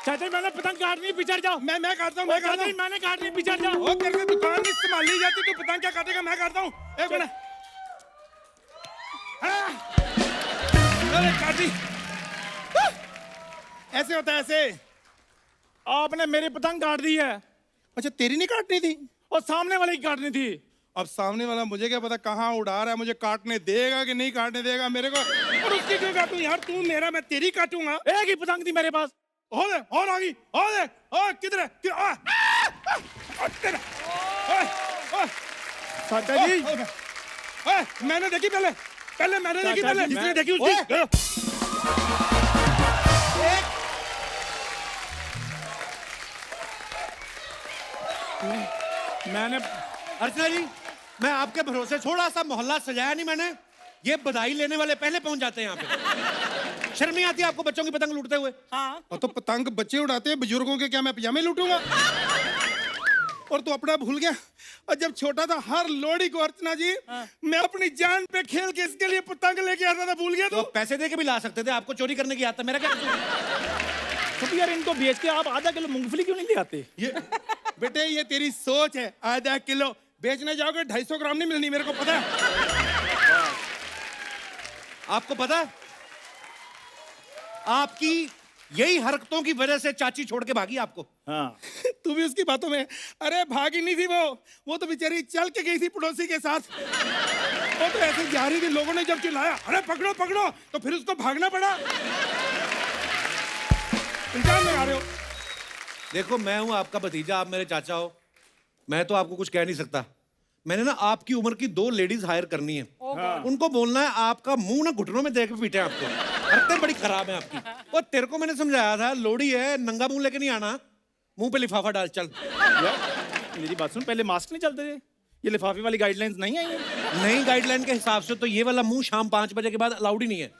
चाचा मैंने पतंग काटनी, पीछे हट जाओ। मैं काटता हूँ, मैं काटता हूँ। मैंने काटनी, पीछे हट जाओ। ओ तेरे से दुकान नहीं संभाली जाती, तू पतंग क्या काटेगा? मैं काटता हूँ। एक मिनट। अरे काट दी। ऐसे होता है, ऐसे। आपने मेरी पतंग काट दी है। अच्छा, तेरी नहीं काटनी थी? और सामने वाले की काटनी थी। अब सामने वाला मुझे क्या पता कहाँ उड़ा रहा है, मुझे काटने देगा कि नहीं काटने देगा मेरे को। और उसकी क्यों काटूं यार? तू मेरा, मैं तेरी काटूंगा। एक ही पतंग थी मेरे पास। हो दे, और आ गई, हो दे। ओ किधर है? तेरा। चाचा जी, मैंने देखी पहले मैंने देखी, चाचा पहले जी, जिसने देखी उसकी। मैंने अर्चना जी, मैं आपके भरोसे थोड़ा सा मोहल्ला सजाया नहीं मैंने। ये बधाई लेने वाले पहले पहुंच जाते हैं यहाँ पे। शर्म नहीं आती आपको बच्चों की पतंग लूटते हुए? हाँ। और तो पतंग बच्चे उड़ाते हैं, बुजुर्गों के क्या मैं पजामे लूटूंगा? और तू अपना भूल गया। और जब छोटा था, हर लोहड़ी को अर्चना जी, मैं अपनी जान पे खेल के इसके लिए पतंग लेके आता था। भूल गया तो तू? पैसे दे के भी ला सकते थे, आपको चोरी करने की आदत है। मेरा क्या कसूर? तो यार इनको बेच के आप आधा किलो मूंगफली क्यों नहीं ले आते? ये बेटे, ये तेरी सोच है। आधा किलो बेचने जाओगे 250 ग्राम नहीं मिलनी, मेरे को पता है। आपको पता है, आपकी यही हरकतों की वजह से चाची छोड़ के भागी आपको। हाँ। तू भी उसकी बातों में। अरे भागी नहीं थी वो तो बेचारी चल के गई थी पड़ोसी के साथ। वो तो ऐसे जा रही थी, लोगों ने जब चिल्लाया अरे पकड़ो पकड़ो, तो फिर उसको भागना पड़ा। इल्जाम लगा रहे हो? देखो, मैं हूं आपका भतीजा, आप मेरे चाचा हो। मैं तो आपको कुछ कह नहीं सकता। मैंने ना आपकी उम्र की 2 लेडीज हायर करनी है। उनको बोलना है आपका मुंह ना घुटनों में देख के पीटे आपको। हरकतें बड़ी खराब है आपकी। और तेरे को मैंने समझाया था, लोड़ी है, नंगा मुंह लेके नहीं आना, मुंह पे लिफाफा डाल चल। यार मेरी बात सुन, पहले मास्क नहीं चलते थे? ये लिफाफे वाली गाइडलाइंस नहीं आई है? नई गाइडलाइन के हिसाब से तो ये वाला मुंह शाम 5 बजे के बाद अलाउड ही नहीं है।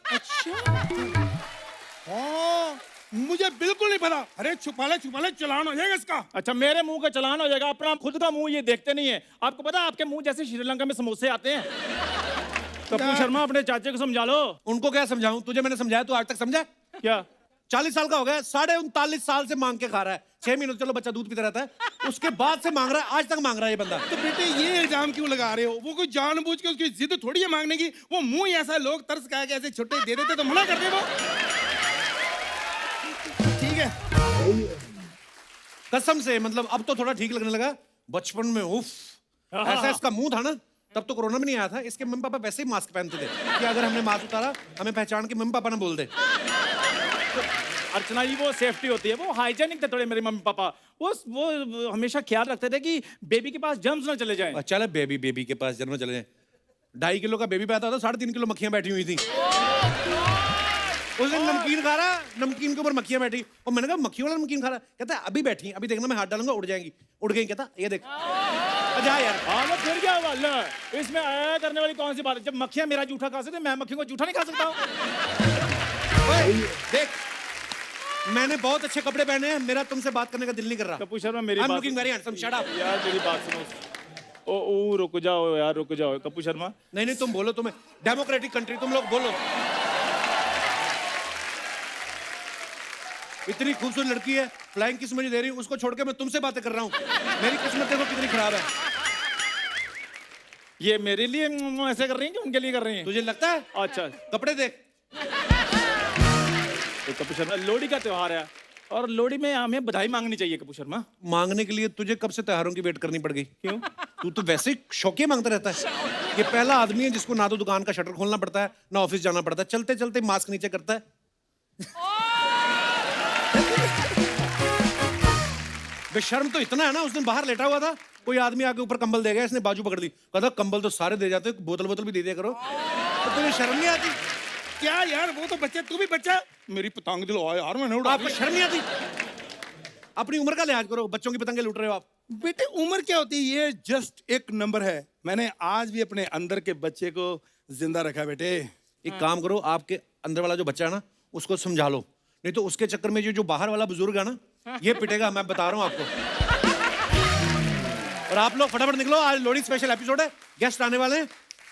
हाँ, मुझे बिल्कुल नहीं पता। अरे छुपा ले चलान हो जाएगा इसका। अच्छा, मेरे मुंह का चलान हो जाएगा? अपना खुद का मुंह ये देखते नहीं है। आपको पता है आपके मुंह जैसे श्रीलंका में समोसे आते हैं। कपूर शर्मा, अपने चाचे को समझा लो। उनको क्या समझाऊं? तुझे मैंने समझाया, तू आज तक समझा? क्या? 40 साल का हो गया, 39.5 साल से मांग के खा रहा है। 6 महीने चलो बच्चा दूध पीता रहता है, उसके बाद से मांग रहा है, आज तक मांग रहा है ये बंदा। तो बेटे, ये इल्जाम क्यों लगा रहे हो? वो कोई जानबूझ के, उसकी जिद थोड़ी है मांगने की। वो मुंह ही ऐसा, लोग तरस खा के ऐसे छुट्टे दे देते तो मना कर दे वो। ठीक है, कसम से, मतलब अब तो थोड़ा ठीक लगने लगा। बचपन में उफ, ऐसा इसका मुंह था ना, तब तो कोरोना में नहीं आया था। इसके मम्मी पापा वैसे ही मास्क पहनते थे कि अगर हमने मास्क उतारा, हमें पहचान के मम्मी पापा ना बोल दे। अर्चना जी, वो सेफ्टी होती है, वो हाइजेनिक थे थोड़े मेरे मम्मी पापा। वो हमेशा ख्याल रखते थे कि बेबी के पास जर्म्स ना चले जाएं। चल बेबी के पास जन्म चले जाए। 2.5 किलो का बेबी पैदा था, 3.5 किलो मक्खियां बैठी हुई थी। उस दिन नमकीन खा रहा, नमकीन के ऊपर मक्खियां बैठी। और मैंने कहा मक्खियों वाला नमकीन खा रहा? कहता है अभी बैठी, अभी देखना मैं हाथ डालूंगा उड़ जाएंगी। उड़ गई। कहता ये देख। जा यार। हाँ, वो फिर क्या हुआ? लो, इसमें आया करने वाली कौन सी बात है? जब मक्खियां मेरा जूठा खा सकते, मैं मक्खियों को जूठा नहीं खा सकता हूँ? देख, मैंने बहुत अच्छे कपड़े पहने हैं, मेरा तुमसे बात करने का दिल नहीं कर रहा। कपूर शर्मा, मेरी I'm बात looking very handsome, shut up. यार मेरी बात सुनो। ओ रुक जाओ यार, रुक जाओ कपूर शर्मा। नहीं तुम बोलो, तुम्हें डेमोक्रेटिक कंट्री, तुम लोग बोलो। इतनी खूबसूरत लड़की है, फ्लाइंग किस मुझे दे रही हूँ, उसको छोड़ के मैं तुमसे बातें कर रहा हूँ। मेरी किस्मत देखो कितनी खराब है। ये मेरे लिए ऐसे कर रही हैं कि उनके लिए कर रही हैं? तुझे लगता है? अच्छा, कपड़े देख। तो कपूर शर्मा, लोहड़ी का त्योहार है और लोहड़ी में हमें बधाई मांगनी चाहिए। कपूर शर्मा, मांगने के लिए तुझे कब से त्योहारों की वेट करनी पड़ गई? क्यों? तू तो वैसे ही शौकिया मांगता रहता है। ये पहला आदमी है जिसको ना तो दुकान का शटर खोलना पड़ता है, ना ऑफिस जाना पड़ता है, चलते चलते मास्क नीचे करता है। बेशर्म तो इतना है ना, उस दिन बाहर लेटा हुआ था, कोई आदमी आके ऊपर कंबल दे गया, इसने बाजू पकड़ ली, कहता कंबल तो सारे दे जाते, बोतल भी दे दिया करो। तो तुझे शर्म नहीं आती? क्या यार, वो तो बच्चे, तू भी बच्चा। मेरी पतंग दिलवा यार, मैंने उड़ा। आपको शर्म नहीं आती? अपनी उम्र का लिहाज करो, बच्चों की पतंगे लूट रहे हो आप। बेटे, उम्र क्या होती है? ये जस्ट एक नंबर है। मैंने आज भी अपने अंदर के बच्चे को जिंदा रखा बेटे। एक काम करो, आपके अंदर वाला जो बच्चा है ना, उसको समझा लो, नहीं तो उसके चक्कर में जो बाहर वाला बुजुर्ग है ना, ये पिटेगा, मैं बता रहा हूँ आपको। और आप लोग फटाफट निकलो, आज लोहड़ी स्पेशल एपिसोड है, गेस्ट आने वाले हैं।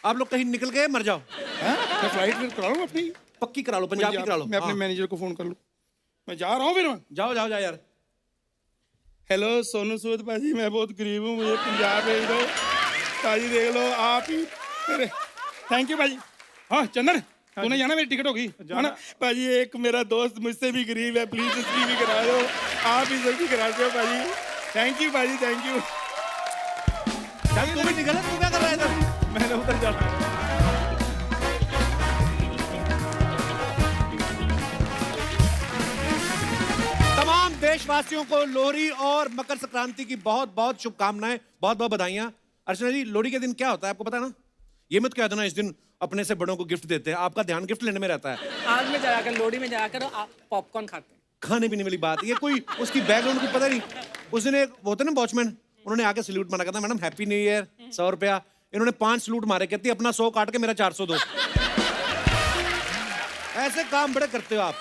आप लोग कहीं निकल के मर जाओ। मैं फ्लाइट करा लूं अपनी? पक्की करा लो, पंजाब की करा लो। मैं अपने हाँ। मैनेजर को फोन कर लूं। मैं जा रहा हूँ फिर। जाओ जाओ जाओ यार। हेलो सोनू सूद भाजी, मैं बहुत गरीब हूँ, मुझे पंजाब भेज दो भाजी। देख लो आप ही मेरे। थैंक यू भाजी। हाँ चंदन, तूने जाना, मेरी टिकट होगी है ना भाजी। एक मेरा दोस्त मुझसे भी गरीब है, प्लीज उसकी भी करा दो, आप ही सबकी करा दो भाजी। थैंक यू भाजी, थैंक यू। चल तू भी निकल, तू क्या कर रहा है इधर? मैंने उधर जाना है। तमाम देशवासियों को लोहड़ी और मकर संक्रांति की बहुत बहुत शुभकामनाएं, बहुत बहुत बधाइयां। अर्चना जी, लोहड़ी के दिन क्या होता है आपको पता है ना? ये मत कह देना इस दिन अपने से बड़ों को गिफ्ट देते हैं, आपका ध्यान गिफ्ट लेने में रहता है। आग में जलाकर, लोहड़ी में जलाकर आप पॉपकॉर्न खाते हैं। खाने पीने वाली बात, ये कोई उसकी बैकग्राउंड को पता नहीं। उस दिन एक वो होते ना वॉचमैन, उन्होंने आके सल्यूट मारा, कहता मैडम हैप्पी न्यू ईयर, 100 रुपया। इन्होंने 5 सल्यूट मारे, कहती अपना 100 काट के मेरा 400 दो। ऐसे काम बड़े करते हो आप।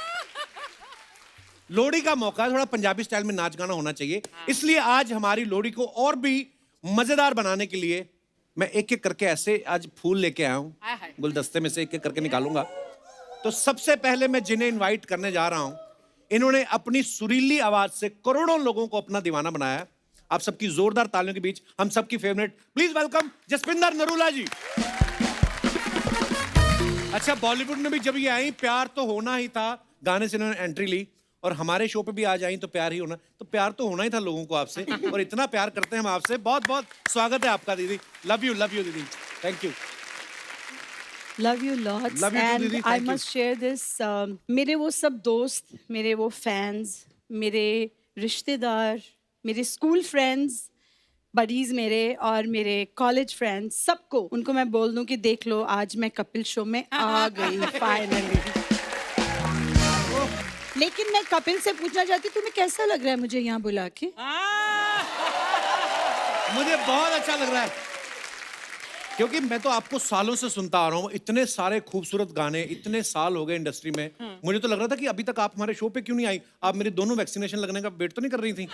लोहड़ी का मौका है, थोड़ा पंजाबी स्टाइल में नाच गाना होना चाहिए, इसलिए आज हमारी लोहड़ी को और भी मजेदार बनाने के लिए मैं एक एक करके ऐसे आज फूल लेके आया हूं, गुलदस्ते में से एक एक करके निकालूंगा। तो सबसे पहले मैं जिन्हें इनवाइट करने जा रहा हूं, इन्होंने अपनी सुरीली आवाज से करोड़ों लोगों को अपना दीवाना बनाया है। आप सबकी जोरदार तालियों के बीच हम सबकी favourite, please welcome Jaspinder Narula ji. अच्छा, बॉलीवुड में भी जब ये आई, प्यार तो होना ही था, गाने से इन्होंने एंट्री ली, और हमारे शो पे भी आज आई तो प्यार ही होना, तो प्यार तो होना ही था लोगों को आपसे, और इतना प्यार करते हैं हम आपसे। बहुत बहुत स्वागत है आपका दीदी। लव यू दीदी, thank you. Love you lots. Love you too, and Didi. I Thank you. must share this. मेरे वो सब दोस्त, मेरे वो फैंस, मेरे रिश्तेदार, मेरे स्कूल फ्रेंड्स, बडीज मेरे, और मेरे कॉलेज फ्रेंड्स, सबको उनको मैं बोल दूं कि देख लो, आज मैं कपिल शो में आ गई फाइनली। लेकिन मैं कपिल से पूछना चाहती, तुम्हें कैसा लग रहा है मुझे यहाँ बुला के? मुझे बहुत अच्छा लग रहा है, क्योंकि मैं तो आपको सालों से सुनता आ रहा हूँ, इतने सारे खूबसूरत गाने, इतने साल हो गए इंडस्ट्री में। मुझे तो लग रहा था कि अभी तक आप हमारे शो पे क्यों नहीं आई। आप मेरी दोनों वैक्सीनेशन लगने का वेट तो नहीं कर रही थी?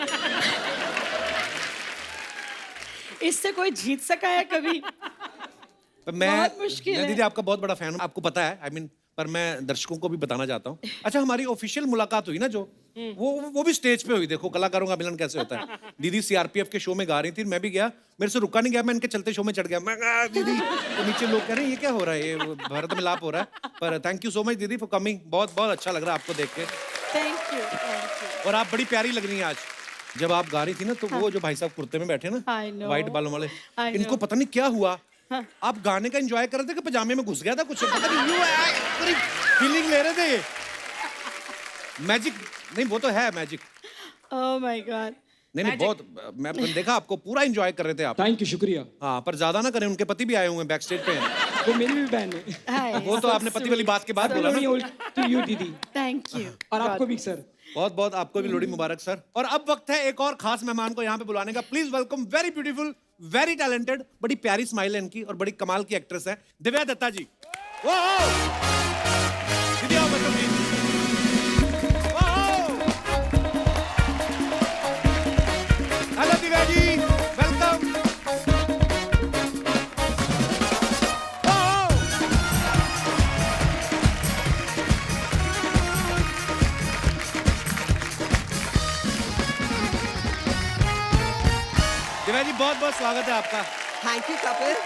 इससे कोई जीत सका है कभी? मैं बहुत मुश्किल है। दीदी आपका बहुत बड़ा फैन हूँ, आपको पता है। I mean, पर मैं दर्शकों को भी बताना चाहता हूँ। अच्छा, हमारी ऑफिशियल मुलाकात हुई ना जो, वो भी स्टेज पे हुई। देखो कलाकारों का मिलन कैसे होता है। दीदी सीआरपीएफ के शो में गा रही थी, मैं भी गया, मेरे से रुका नहीं गया, मैं इनके चलते शो में चढ़ गया। मैं कहा दीदी, तो नीचे लोग कह रहे हैं ये क्या हो रहा है, ये भारत मिलाप हो रहा है। पर थैंक यू सो मच दीदी फॉर कमिंग, बहुत बहुत अच्छा लग रहा है आपको देख के। Thank you. और आप बड़ी प्यारी लग रही हैं आज। जब आप गा रही थी ना, तो वो जो भाई साहब कुर्ते में बैठे ना, I know. व्हाइट बालों वाले, I know. इनको पता नहीं क्या हुआ, आप गाने का एंजॉय कर रहे थे कि पजामे में घुस गया था कुछ, पता नहीं, फीलिंग ले रहे थे ये। मैजिक नहीं, वो तो है मैजिक। Oh my God. नहीं, बहुत, मैं देखा आपको पूरा एंजॉय कर रहे थे आप। थैंक यू, शुक्रिया। हाँ, पर ज्यादा ना करें, उनके पति भी आए हुए हैं, बैक स्टेज पे हैं। वो मेरी भी बहन है। वो तो आपने पति वाली बात के बाद बोला ना। टू यू दीदी, थैंक यू। और आपको भी सर। बहुत बहुत आपको भी लोहड़ी मुबारक सर। और अब वक्त है एक और खास मेहमान को यहाँ पे बुलाने का। Please welcome very beautiful, very talented, बड़ी प्यारी स्माइल है इनकी और बड़ी कमाल की एक्ट्रेस है, दिव्या दत्ता जी। दीदी आओ, मतलब जी। Hello Divya ji, welcome. दिव्या जी, बहुत बहुत स्वागत है आपका। Thank you Kapil.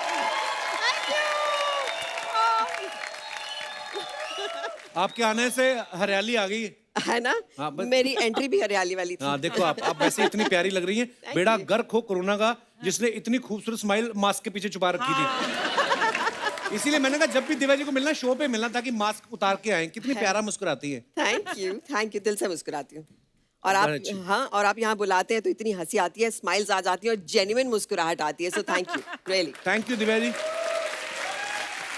आपके आने से हरियाली आ गई है ना? हाँ, मेरी एंट्री भी हरियाली वाली थी। हाँ, देखो आप वैसे इतनी प्यारी लग रही हैं। बेड़ा गर्क हो कोरोना का, जिसने इतनी खूबसूरत स्माइल मास्क के पीछे छुपा रखी थी। इसीलिए मैंने कहा जब भी दिव्या जी को मिलना, शो पे मिलना, ताकि मास्क उतार के आए। कितनी प्यारा मुस्कुराती है। थैंक यू, दिल से मुस्कुराती हूँ। और आप, हाँ, और आप यहाँ बुलाते हैं तो इतनी हंसी आती है, स्माइल्स आ जाती है और जेन्युइन मुस्कुराहट आती है। So thank you, really thank you Divya ji.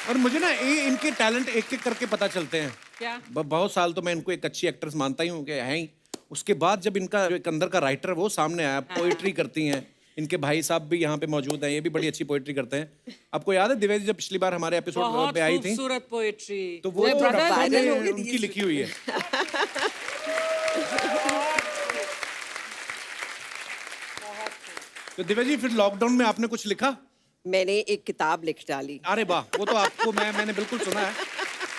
और मुझे ना ये इनके टैलेंट एक एक करके पता चलते हैं। क्या? बहुत साल तो मैं इनको एक अच्छी एक्ट्रेस मानता ही हूँ कि है ही। उसके बाद जब इनका जो एक अंदर का राइटर है वो सामने आया, पोइट्री करती हैं। इनके भाई साहब भी यहाँ पे मौजूद हैं, ये भी बड़ी अच्छी पोइट्री करते हैं। आपको याद है दिव्या जी जब पिछली बार हमारे एपिसोड पे आई थी, खूबसूरत पोएट्री, तो वो viral हो गई थी उनकी लिखी हुई है। तो दिव्या जी, फिर लॉकडाउन में आपने कुछ लिखा? मैंने एक किताब लिख डाली। अरे वाह, वो तो आपको मैंने बिल्कुल सुना है।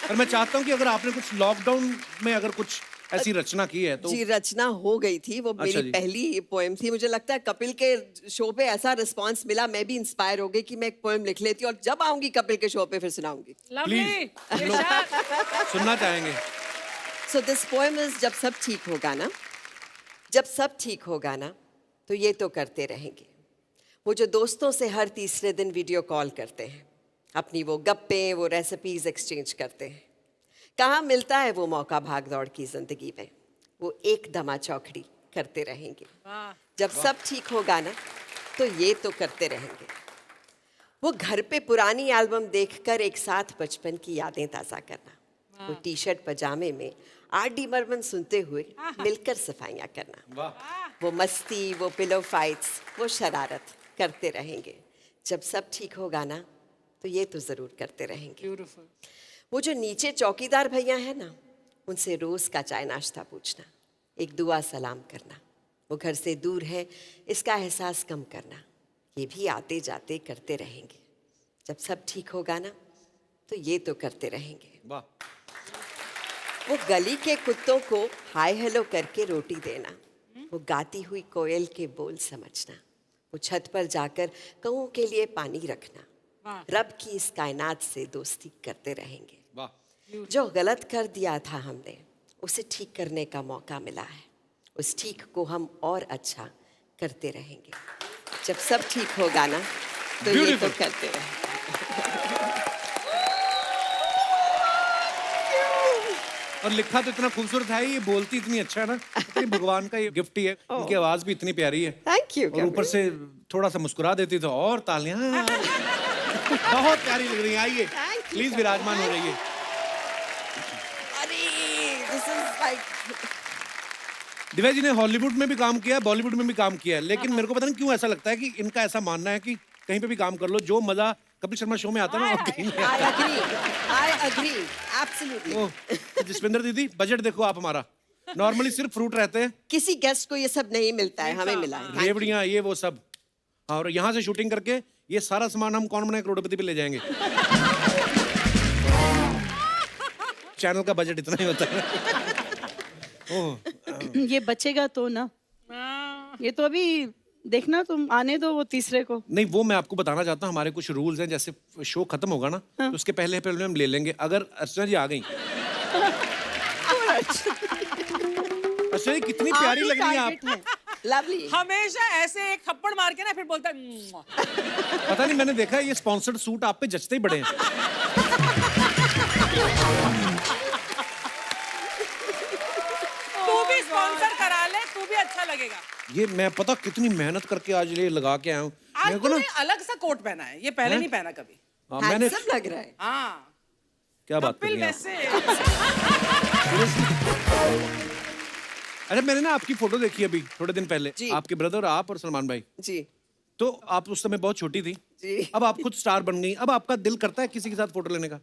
पर मैं चाहता हूँ कि अगर आपने कुछ लॉकडाउन में अगर कुछ ऐसी रचना की है तो जी रचना हो गई थी, वो अच्छा मेरी जी। पहली पोएम थी। मुझे लगता है कपिल के शो पे ऐसा रिस्पांस मिला, मैं भी इंस्पायर हो गई कि मैं एक पोएम लिख लेती हूँ और जब आऊंगी कपिल के शो पे फिर सुनाऊंगी। लवली सुनना चाहेंगे। सो दिस पोएम इज जब सब ठीक होगा ना, जब सब ठीक होगा ना तो ये तो करते रहेंगे। वो जो दोस्तों से हर तीसरे दिन वीडियो कॉल करते हैं, अपनी वो गप्पे वो रेसिपीज एक्सचेंज करते हैं। कहाँ मिलता है वो मौका भाग दौड़ की जिंदगी में, वो एक दमा चौखड़ी करते रहेंगे। जब सब ठीक होगा ना तो ये तो करते रहेंगे। वो घर पे पुरानी एल्बम देखकर एक साथ बचपन की यादें ताज़ा करना, वो टी शर्ट पजामे में R.D. बर्मन सुनते हुए मिलकर सफाइयाँ करना, वो मस्ती वो पिलो फाइट्स वो शरारत करते रहेंगे। जब सब ठीक होगा ना तो ये तो ज़रूर करते रहेंगे। ब्यूटीफुल। वो जो नीचे चौकीदार भैया है ना, उनसे रोज़ का चाय नाश्ता पूछना, एक दुआ सलाम करना, वो घर से दूर है इसका एहसास कम करना, ये भी आते जाते करते रहेंगे। जब सब ठीक होगा ना तो ये तो करते रहेंगे। वाह। वो गली के कुत्तों को हाय हेलो करके रोटी देना, वो गाती हुई कोयल के बोल समझना, वो छत पर जाकर कौओं के लिए पानी रखना, रब की इस कायनात से दोस्ती करते रहेंगे। वाह। जो गलत कर दिया था हमने उसे ठीक करने का मौका मिला है, उस ठीक को हम और अच्छा करते रहेंगे। जब सब ठीक होगा ना तो ये तो Beautiful. करते रहेंगे। और लिखा तो इतना खूबसूरत है, ये बोलती इतनी अच्छा है ना, ये भगवान का ये गिफ्ट ही है। इनकी आवाज भी इतनी प्यारी है थैंक यू। और ऊपर से थोड़ा सा मुस्कुरा देती तो और तालियां। बहुत प्यारी लग रही है। आइए प्लीज विराजमान हो रही है। अरे this is like Divya ji ने हॉलीवुड में भी काम किया है, बॉलीवुड में भी काम किया है, लेकिन मेरे को पता नहीं क्यों ऐसा लगता है कि इनका ऐसा मानना है कि कहीं पे भी काम कर लो, जो मजा कपिल शर्मा शो में आता है ना और कहीं नहीं आता। I agree absolutely. ओह, तो जसविंदर दीदी बजट देखो आप हमारा, नॉर्मली सिर्फ फ्रूट रहते हैं, किसी गेस्ट को ये सब नहीं मिलता है, हमें मिला है। Thank you. रेवड़ियाँ ये वो सब। और यहाँ से शूटिंग करके ये सारा सामान हम कौन बनाए करोड़पति पे ले जाएंगे। चैनल का बजट इतना ही होता है। ओह, ये बचेगा तो ना, ये तो अभी देखना, तुम आने दो वो तीसरे को। नहीं वो मैं आपको बताना चाहता हूँ, हमारे कुछ रूल्स हैं, जैसे शो खत्म होगा ना तो उसके पहले पहले हम ले लेंगे। अगर अर्चना जी आ गई, अर्चना जी कितनी प्यारी लग रही है आप। लवली। हमेशा ऐसे एक थप्पड़ मार के ना फिर बोलता है "म्वा"। पता नहीं मैंने देखा है ये स्पॉन्सर्ड सूट आप पे जचते ही बड़े हैं। तू भी स्पॉन्सर करा ले, तू भी अच्छा लगेगा। ये मैं पता कितनी मेहनत करके आज ये लगा के आया हूँ। आज मेरे को ना तूने अलग सा कोट पहना है, ये पहले नहीं पहना कभी। हाँ, मैंने हैंडसम लग रहा है। हाँ क्या बात कर कपिल रही हैं आप? वैसे अरे मैंने ना आपकी फोटो देखी अभी थोड़े दिन पहले, जी। आपके ब्रदर आप और सलमान भाई। जी तो आप उस समय बहुत छोटी थी, जी। अब आप खुद स्टार बन गई, अब आपका दिल करता है किसी के साथ फोटो लेने का?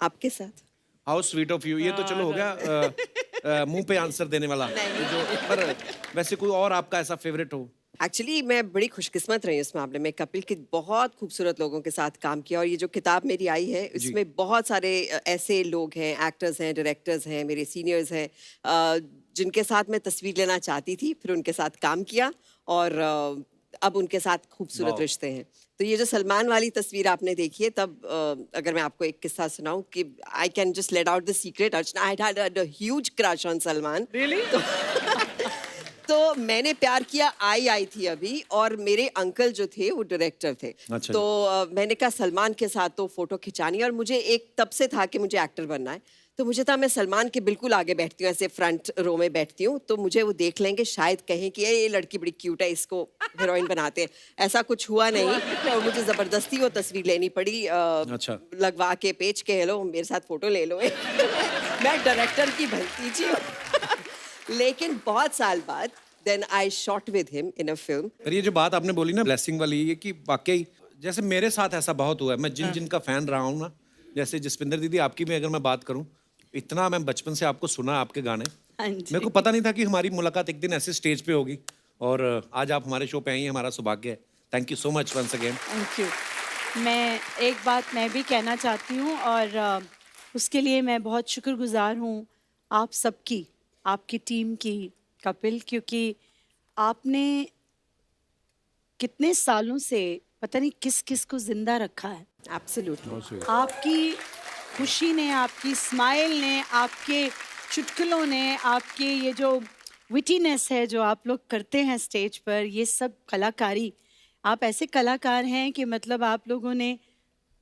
आपके साथ। How sweet of you. ये तो चलो हो गया मुंह पे आंसर देने वाला जो, पर वैसे कोई और आपका ऐसा फेवरेट हो? एक्चुअली मैं बड़ी खुशकिस्मत रही इस मामले में, कपिल के बहुत खूबसूरत लोगों के साथ काम किया। और ये जो किताब मेरी आई है इसमें बहुत सारे ऐसे लोग हैं, एक्टर्स हैं, डायरेक्टर्स हैं, मेरे सीनियर्स हैं, जिनके साथ मैं तस्वीर लेना चाहती थी, फिर उनके साथ काम किया और अब उनके साथ खूबसूरत रिश्ते हैं। तो ये जो सलमान वाली तस्वीर आपने देखी है, तब अगर मैं आपको एक किस्सा सुनाऊं कि I can just let out the secret, Archana I had a huge crush on Salman. Really तो मैंने प्यार किया आई थी अभी, और मेरे अंकल जो थे वो डायरेक्टर थे। अच्छा तो मैंने कहा सलमान के साथ तो फोटो खिंचानी, और मुझे एक तब से था कि मुझे एक्टर बनना है। तो मुझे था मैं सलमान के बिल्कुल आगे बैठती हूँ, ऐसे फ्रंट रो में बैठती हूँ, तो मुझे वो देख लेंगे, शायद कहें कि ये लड़की बड़ी क्यूट है, इसको हीरोइन बनाते हैं। ऐसा कुछ हुआ नहीं, और मुझे जबरदस्ती वो तस्वीर लेनी पड़ी, अच्छा। लगवा के पेच के, हेलो मेरे साथ फोटो ले लो। मैं डायरेक्टर की भतीजी हूँ। लेकिन बहुत साल बाद then I shot with him in a film. पर ये जो बात आपने बोली ना ब्लेसिंग वाली, ये कि वाकई जैसे मेरे साथ ऐसा बहुत हुआ है, मैं जिन जिनका फैन रहा हूँ ना, जैसे जसविंदर दीदी आपकी भी अगर मैं बात करूँ, इतना मैं बचपन से आपको सुना आपके गाने, हाँ जी। मेरे को पता नहीं था कि हमारी मुलाकात एक दिन ऐसे स्टेज पे होगी, और आज आप हमारे शो पे आई हैं, हमारा सौभाग्य है। Thank you so much once again. Thank you. मैं एक बात मैं भी कहना चाहती हूँ, और उसके लिए मैं बहुत शुक्रगुजार हूँ आप सबकी, आपकी टीम की, कपिल, क्योंकि आपने कितने सालों से पता नहीं किस किस को जिंदा रखा है। एब्सोल्युटली। आपकी खुशी ने, आपकी स्माइल ने, आपके चुटकुलों ने, आपके ये जो विटीनेस है जो आप लोग करते हैं स्टेज पर, ये सब कलाकारी, आप ऐसे कलाकार हैं कि मतलब आप लोगों ने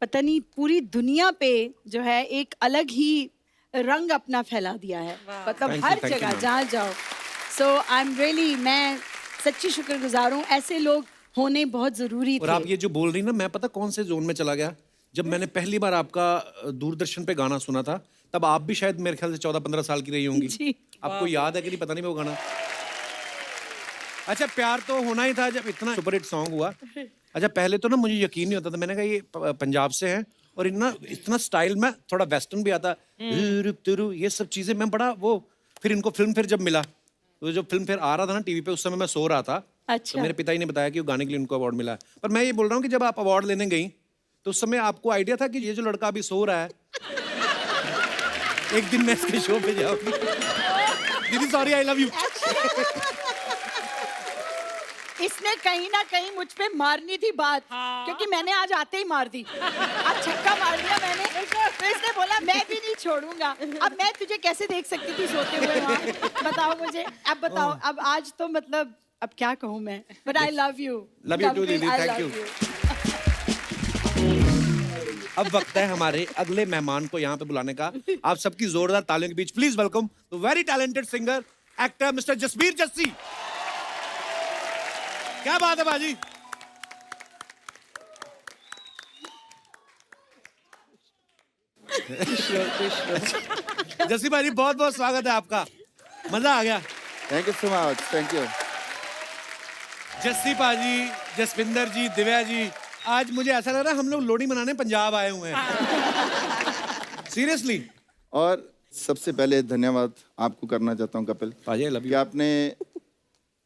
पता नहीं पूरी दुनिया पे जो है एक अलग ही रंग अपना फैला दिया है, मतलब Thank you, her thank you, जगह ma'am. जहाँ जाओ। सो आई एम रियली, मैं सच्ची शुक्रगुजार हूँ, ऐसे लोग होने बहुत ज़रूरी और थे। आप ये जो बोल रही ना, मैं पता कौन से जोन में चला गया, जब मैंने पहली बार आपका दूरदर्शन पे गाना सुना था, तब आप भी शायद मेरे ख्याल से 14-15 साल की रही होंगी। जी। आपको याद है कि नहीं पता नहीं वो गाना। अच्छा, प्यार तो होना ही था जब इतना सुपरहिट सॉन्ग हुआ। अच्छा, पहले तो ना मुझे यकीन नहीं होता था, मैंने कहा ये पंजाब से हैं और इतना स्टाइल में थोड़ा वेस्टर्न भी आता, तुरु ये सब चीजें मैं बड़ा वो, फिर इनको फिल्म फिर जब मिला, तो जब फिल्म फिर आ रहा था ना टीवी पे, उस समय मैं सो रहा था। अच्छा। तो मेरे पिता जी ने बताया कि वो गाने के लिए उनको अवार्ड मिला है। पर मैं ये बोल रहा हूँ कि जब आप अवार्ड लेने गई तो उस समय आपको आइडिया था कि ये जो लड़का अभी सो रहा है एक दिन मैं इसके शो पे जाऊंगी। दीदी सॉरी, आई लव यू। इसने कहीं ना कहीं मुझ पे मारनी थी बात, क्योंकि मैंने आज आते ही मार दी। अब छक्का मार दिया मैंने, तो इसने बोला मैं भी नहीं छोड़ूंगा। अब मैं तुझे कैसे देख सकती थी सोते हुए वहाँ, बताओ मुझे। अब बताओ, अब आज तो मतलब अब क्या कहूँ मैं, but I love you. Love you too, दीदी, thank you. अब वक्त है हमारे अगले मेहमान को यहाँ पे बुलाने का। आप सबकी जोरदार तालियों के बीच please welcome the very talented singer actor mister Jasbir Jassi. क्या बात है बाजी। जस्सी भाजी, बहुत बहुत स्वागत है आपका, मजा आ गया। Thank you so much, thank you. Jassi पाजी, जसविंदर जी, दिव्या जी, आज मुझे ऐसा लग रहा है हम लोग लोहड़ी मनाने पंजाब आए हुए हैं। सीरियसली। और सबसे पहले धन्यवाद आपको करना चाहता हूँ कपिल, पाजी आई लव कि यू। आपने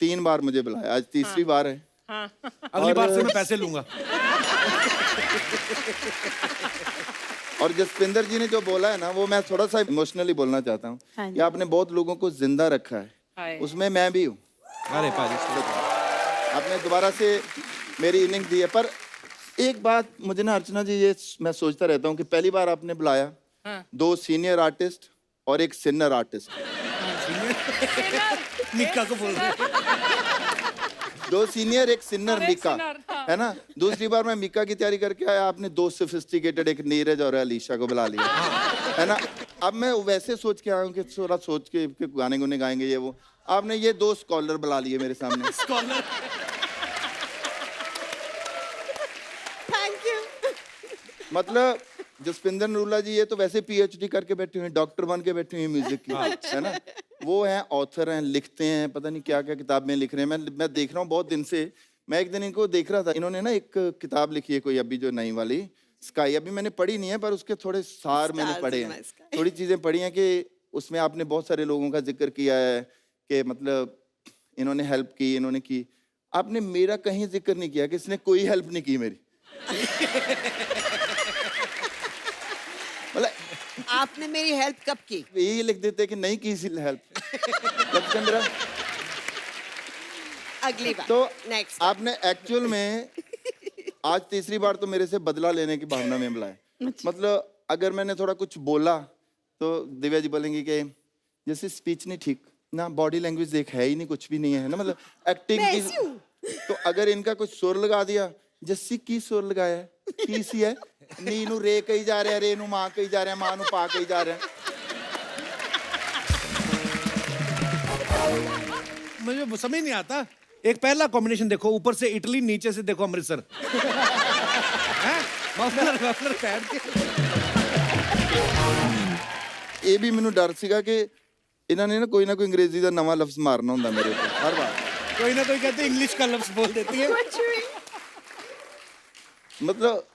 3 बार मुझे बुलाया, आज तीसरी बार है। अगली बार से मैं पैसे लूंगा। और जसविंदर जी ने जो बोला है ना, वो मैं थोड़ा सा इमोशनली बोलना चाहता हूँ हाँ जी। कि आपने बहुत लोगों को जिंदा रखा है, हाय। उसमें मैं भी हूँ। अरे पाजी, आपने दोबारा से मेरी इनिंग दी है। पर एक बात मुझे ना अर्चना जी, ये मैं सोचता रहता हूँ कि पहली बार आपने बुलाया 2 सीनियर आर्टिस्ट और एक सिन्नर आर्टिस्ट, निक्का को बोल रहे हैं। 2 सीनियर एक सिन्नर और एक मिका, सिन्नर, हाँ। है ना। दूसरी बार मैं मिका की तैयारी करके आया, आपने 2 सोफिस्टिकेटेड एक नीरज और अलीशा को बुला लिया, है ना। अब मैं वैसे सोच के आया हूँ कि थोड़ा सोच के गाने गुने गाएंगे ये वो, आपने ये 2 स्कॉलर बुला लिए मेरे सामने। स्कॉलर। Thank you. मतलब जसविंदर नरूला जी ये तो वैसे PhD करके बैठे हुए हैं, डॉक्टर बन के बैठे हुए हैं म्यूजिक की, है ना। वो हैं ऑथर हैं, लिखते हैं, पता नहीं क्या क्या किताब में लिख रहे हैं। मैं देख रहा हूँ बहुत दिन से। मैं एक दिन इनको देख रहा था, इन्होंने ना एक किताब लिखी है कोई अभी जो नई वाली स्काई, अभी मैंने पढ़ी नहीं है पर उसके थोड़े सार मैंने Stars पढ़े in my हैं, sky. थोड़ी चीजें पढ़ी हैं कि उसमें आपने बहुत सारे लोगों का जिक्र किया है कि मतलब इन्होंने हेल्प की, इन्होंने की। आपने मेरा कहीं जिक्र नहीं किया कि इसने कोई हेल्प नहीं की मेरी। मतलब आपने मेरी हेल्प कब की? यही लिख देते कि नहीं की हेल्प जब से मेरा। अगली बार। तो नेक्स्ट। आपने एक्चुअल में आज तीसरी बार तो मेरे से बदला लेने की भावना में बुलाया। मतलब अगर मैंने थोड़ा कुछ बोला तो दिव्या जी बोलेंगी कि जैसे स्पीच नहीं ठीक ना, बॉडी लैंग्वेज देख है ही नहीं, कुछ भी नहीं है ना, मतलब एक्टिंग मैं की। ऐसी हूँ। तो अगर इनका कुछ सुर लगा दिया, जस्सी की सुर लगाया है, की सी है, नी नू रे कही जा रहा है, रे नू मां कही जा रहा है, मां नू पा कही जा रहा है। मुझे वो समझ नहीं आता। एक पहला कॉम्बिनेशन देखो, ऊपर से इटली, नीचे से देखो अमृतसर। हैं? मफलर पहन के। ਇਹ ਵੀ ਮੈਨੂੰ ਡਰ ਸੀਗਾ ਕਿ ਇਹਨਾਂ ਨੇ ਨਾ ਕੋਈ ਅੰਗਰੇਜ਼ੀ ਦਾ ਨਵਾਂ ਲਫ਼ਜ਼ ਮਾਰਨਾ ਹੁੰਦਾ ਮੇਰੇ ਉੱਤੇ ਹਰ ਵਾਰ। कोई ना कोई कहते इंग्लिश का लफ्ज बोल देती है। मतलब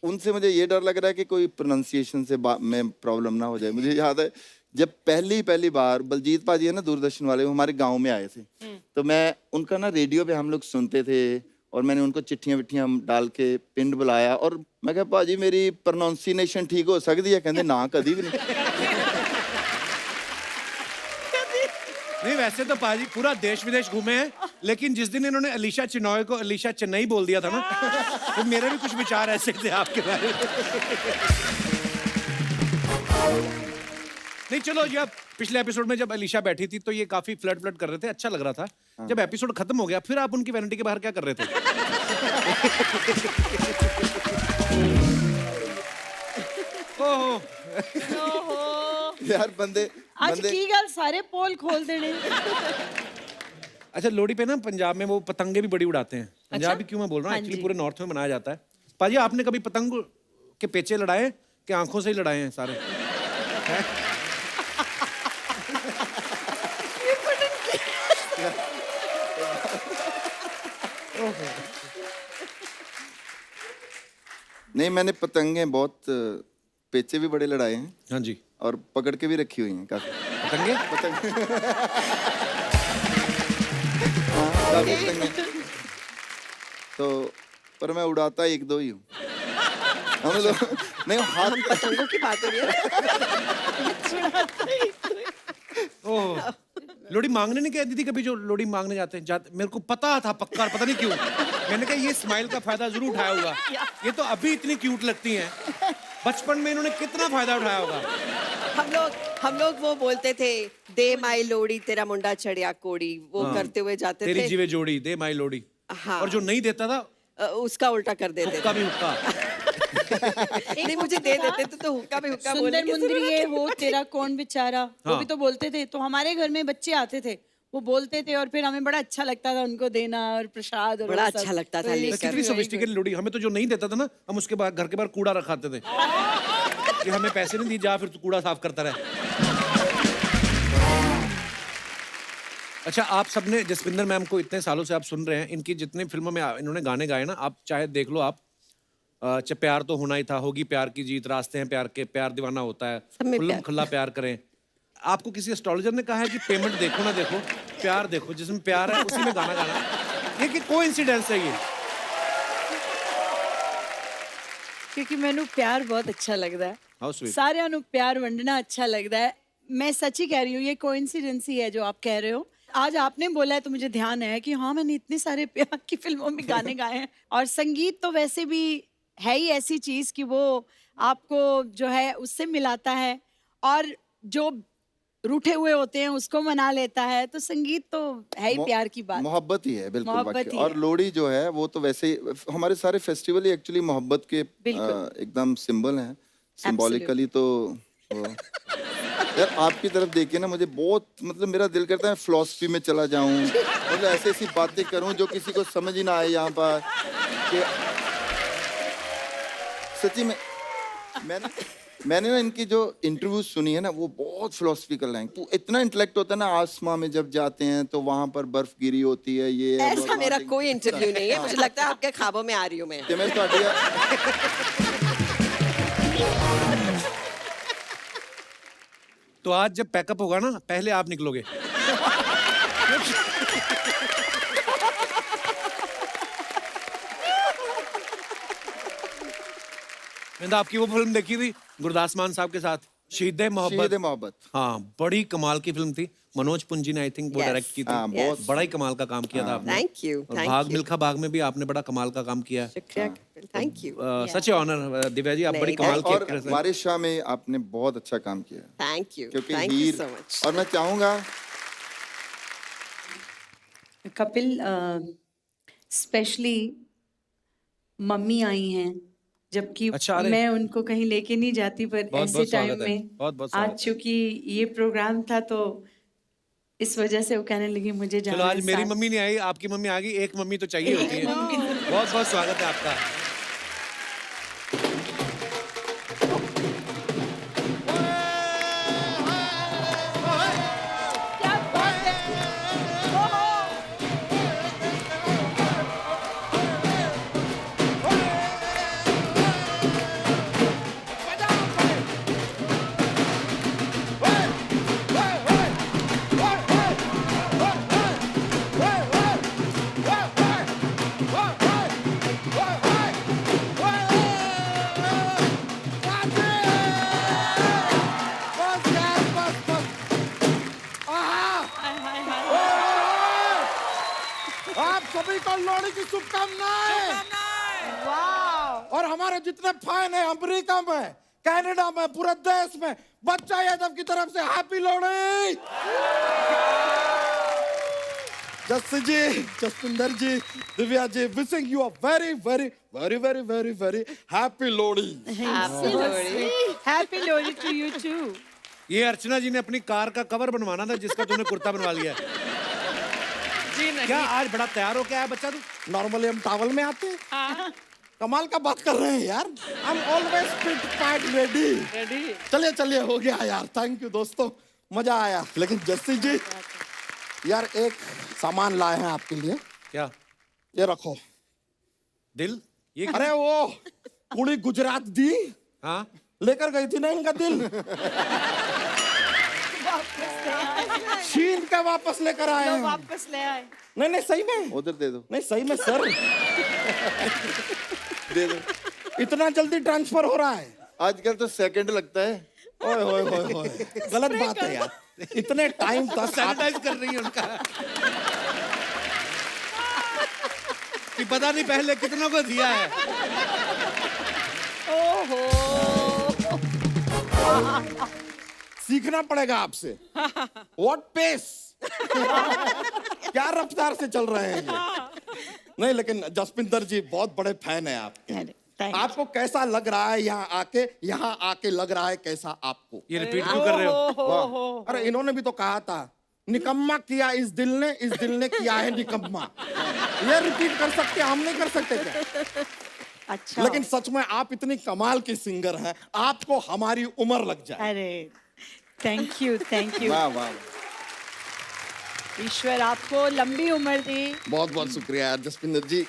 उनसे मुझे ये डर लग रहा है कि कोई प्रोनाउंसिएशन से में प्रॉब्लम ना हो जाए। मुझे याद है जब पहली बार बलजीत पाजी है ना दूरदर्शन वाले, वो हमारे गांव में आए थे, तो मैं उनका ना रेडियो पे हम लोग सुनते थे और मैंने उनको चिट्ठियां विट्ठियां डाल के पिंड बुलाया और मैं कहा पाजी मेरी प्रोनाउंसिएशन ठीक हो सकती है? कहते ना कभी भी नहीं। नहीं वैसे तो पाजी पूरा देश विदेश घूमे हैं, लेकिन जिस दिन इन्होंने अलीशा चिनॉय को अलीशा चेन्नई बोल दिया था ना, तो मेरे भी कुछ विचार ऐसे थे आपके बारे में। नहीं चलो, जब पिछले एपिसोड में जब अलीशा बैठी थी तो ये काफी फ्लर्ट कर रहे थे, अच्छा लग रहा था। जब एपिसोड खत्म हो गया फिर आप उनकी वैनिटी के बाहर क्या कर रहे थे? ओहो यार बंदे आज की गल सारे पोल खोल देने। अच्छा, लोहड़ी पे ना पंजाब में वो पतंगे भी बड़ी उड़ाते हैं। पंजाब भी क्यों मैं बोल रहा हूँ, हाँ एक्चुअली जी। पूरे नॉर्थ में मनाया जाता है। पाजी आपने कभी पतंग के पेचे लड़ाए कि आंखों से ही लड़ाए हैं सारे? हैं? नहीं, मैंने पतंगे बहुत पेचे भी बड़े लड़ाए हैं हाँ जी। और पकड़ के भी रखी हुई हैं काफी पतंगे हाँ, काफी पतंगे। तो पर मैं उड़ाता एक दो ही हूँ। हम लोग नहीं, हाथ पतंगों की बात हो रही है। ओह, लोहड़ी मांगने नहीं गए दीदी कभी? जो लोहड़ी मांगने जाते हैं मेरे को पता था पक्का, पता नहीं क्यों मैंने कहा ये स्माइल का फायदा जरूर उठाया होगा। ये तो अभी इतनी क्यूट लगती हैं, बचपन में इन्होंने कितना फायदा उठाया होगा। हम लोग वो बोलते थे, दे माई लोड़ी तेरा मुंडा चढ़िया कोड़ी, वो करते हुए जाते तेरी थे। जीवे जोड़ी दे माई लोहड़ी। हाँ। और जो नहीं देता था उसका उल्टा कर देते हुक्का भी हुक्का। नहीं, मुझे दे देते तो हुक्का भी हुक्का बोलने सुंदर की मुंदरी जरूरत ये है। हो तेरा कौन बेचारा, वो हाँ। भी तो बोलते थे। तो हमारे घर में बच्चे आते थे, वो बोलते थे और फिर हमें बड़ा अच्छा लगता था उनको देना और प्रसाद और बड़ा वो सब। अच्छा लगता था तो ये लेकर। कितनी सोफिस्टिकेटेड लोहड़ी। हमें तो जो नहीं देता था ना, हम उसके बाद घर के बाहर कूड़ा रखाते थे कि हमें पैसे नहीं दी, जा फिर तू कूड़ा साफ करता रहे। अच्छा, आप सबने जसविंदर मैम को इतने सालों से आप सुन रहे हैं, इनकी जितनी फिल्मों में इन्होंने गाने गाए ना, आप चाहे देख लो आप, प्यार तो होना ही था, होगी प्यार की जीत, रास्ते हैं प्यार के, प्यार दीवाना होता है, सब में खुल्लम प्यार। खुल्ला प्यार करें। आपको किसी एस्ट्रोलॉजर ने कहा है कि पेमेंट देखो ना देखो, प्यार देखो, जिसमें प्यार है उसी में गाना गाना। ये कि कोइंसिडेंस है ये? क्योंकि मैनू प्यार बहुत अच्छा लगता है, How sweet. सारिਆਂ ਨੂੰ प्यार वंडना अच्छा लगता है। मैं सच ही कह रही हूँ, ये कोइंसिडेंस ही है जो आप कह रहे हो। आज आपने बोला है तो मुझे ध्यान है कि हाँ, मैंने इतने सारे प्यार की फिल्मों में गाने गाए हैं। और संगीत तो वैसे भी है ही ऐसी चीज कि वो आपको जो है उससे मिलाता है, और जो रूठे हुए होते हैं उसको मना लेता है। तो संगीत तो है ही प्यार की बात। मोहब्बत ही है, बिल्कुल मोहब्बत वाकई। ही और है। लोहड़ी जो है वो तो वैसे ही हमारे सारे फेस्टिवल ही एक्चुअली मोहब्बत के एकदम सिंबल हैं, सिंबॉलिकली। तो यार आपकी तरफ देखे ना, मुझे बहुत मतलब मेरा दिल करता है फिलॉसफी में चला जाऊं, मतलब ऐसी ऐसी बातें करूं जो किसी को समझ ही ना आए यहाँ पर कि सच्ची में मैंने ना इनकी जो इंटरव्यू सुनी है ना, वो बहुत फिलोसफिकल हैं। तो इतना इंटेलेक्ट होता है ना, आसमां में जब जाते हैं तो वहां पर बर्फ गिरी होती है। ये ऐसा मेरा कोई इंटरव्यू नहीं है, मुझे लगता है आपके ख्वाबों में आ रही हूँ मैं। कि मैं ਤੁਹਾਡੀ तो आज जब पैकअप होगा ना, पहले आप निकलोगे। मैंने तो आपकी वो फिल्म देखी थी गुरदास मान साहब के साथ, शहीद-ए मोहब्बत। शहीद-ए मोहब्बत। हाँ, बड़ी कमाल की फिल्म थी। मनोज पुंजी ने आई थिंक वो Yes. डायरेक्ट की थी। हाँ, बहुत। बड़ा ही कमाल का काम किया था आपने। Thank you, और thank भाग you. मिल्खा भाग में भी आपने बड़ा कमाल का काम किया है। शुक्रिया, thank you, such honour Divya ji, आप बड़ी नहीं, कमाल की और एक्ट्रेस हैं। हमारे शाह में आपने बहुत अच्छा काम किया है, थैंक यू, क्योंकि thank you Heer. So much. और मैं चाहूंगा कपिल, स्पेशली मम्मी आई हैं, जबकि अच्छा, अरे। मैं उनको कहीं लेके नहीं जाती, पर बहुत- ऐसे बहुत टाइम स्वागत है, में बहुत-बहुत स्वागत आज चूंकि ये प्रोग्राम था तो इस वजह से वो कहने लगी मुझे जाना चलो, आज है मेरी साथ। मम्मी नहीं आई, आपकी मम्मी आ गई। एक मम्मी तो चाहिए होती है। बहुत बहुत स्वागत है आपका। आप सभी को लोहड़ी की शुभकामनाएं। और हमारे जितने फैन हैं अमेरिका में, कनाडा में, पूरे देश में, बच्चा यादव की तरफ से happy Lohri. Jassi ji, Jaspinder ji, Divya ji, wishing you a very very very very very very happy Lohri. Happy Lohri to you too. ये अर्चना जी ने अपनी कार का कवर बनवाना था, जिसका तूने कुर्ता बनवा लिया है। जी नहीं। क्या आज बड़ा तैयार हो क्या है बच्चा तू? नॉर्मली हम टावल में आते हैं। कमाल का बात कर रहे हैं यार। I'm always fit, fat, ready। चलिए चलिए, हो गया यार। थैंक यू दोस्तों, मजा आया। लेकिन जस्सी जी यार, एक सामान लाए हैं आपके लिए। क्या? ये रखो। दिल? ये अरे वो कुड़ी गुजरात दी, हाँ लेकर गई थी ना इनका दिल, छीन के वापस लेकर आए हैं। वापस ले आए। नहीं नहीं, सही में। उधर दे दो, नहीं सही में सर, दे दो। इतना जल्दी ट्रांसफर हो रहा है। आजकल तो सेकंड लगता है। ओए ओए ओए ओए, गलत बात है यार। इतने टाइम तक सैनिटाइज कर रही है उनका कि पता नहीं पहले कितनों को दिया है। सीखना पड़ेगा आपसे। व्हाट पेस, क्या रफ्तार से चल रहे हैं ये। नहीं लेकिन जसपिंदर जी बहुत बड़े फैन है आपके। आपको कैसा लग रहा है यहाँ आके लग रहा है कैसा आपको? ये रिपीट क्यों कर रहे हो? अरे इन्होंने भी तो कहा था, निकम्मा किया इस दिल ने किया है निकम्मा। ये रिपीट कर सकते, हम नहीं कर सकते क्या? अच्छा। लेकिन सच में आप इतनी कमाल की सिंगर हैं, आपको हमारी उम्र लग जाए। अरे थैंक यू थैंक यू। वाह वाह, ईश्वर आपको लंबी उम्र दे। बहुत बहुत शुक्रिया यार जसपिंदर जी।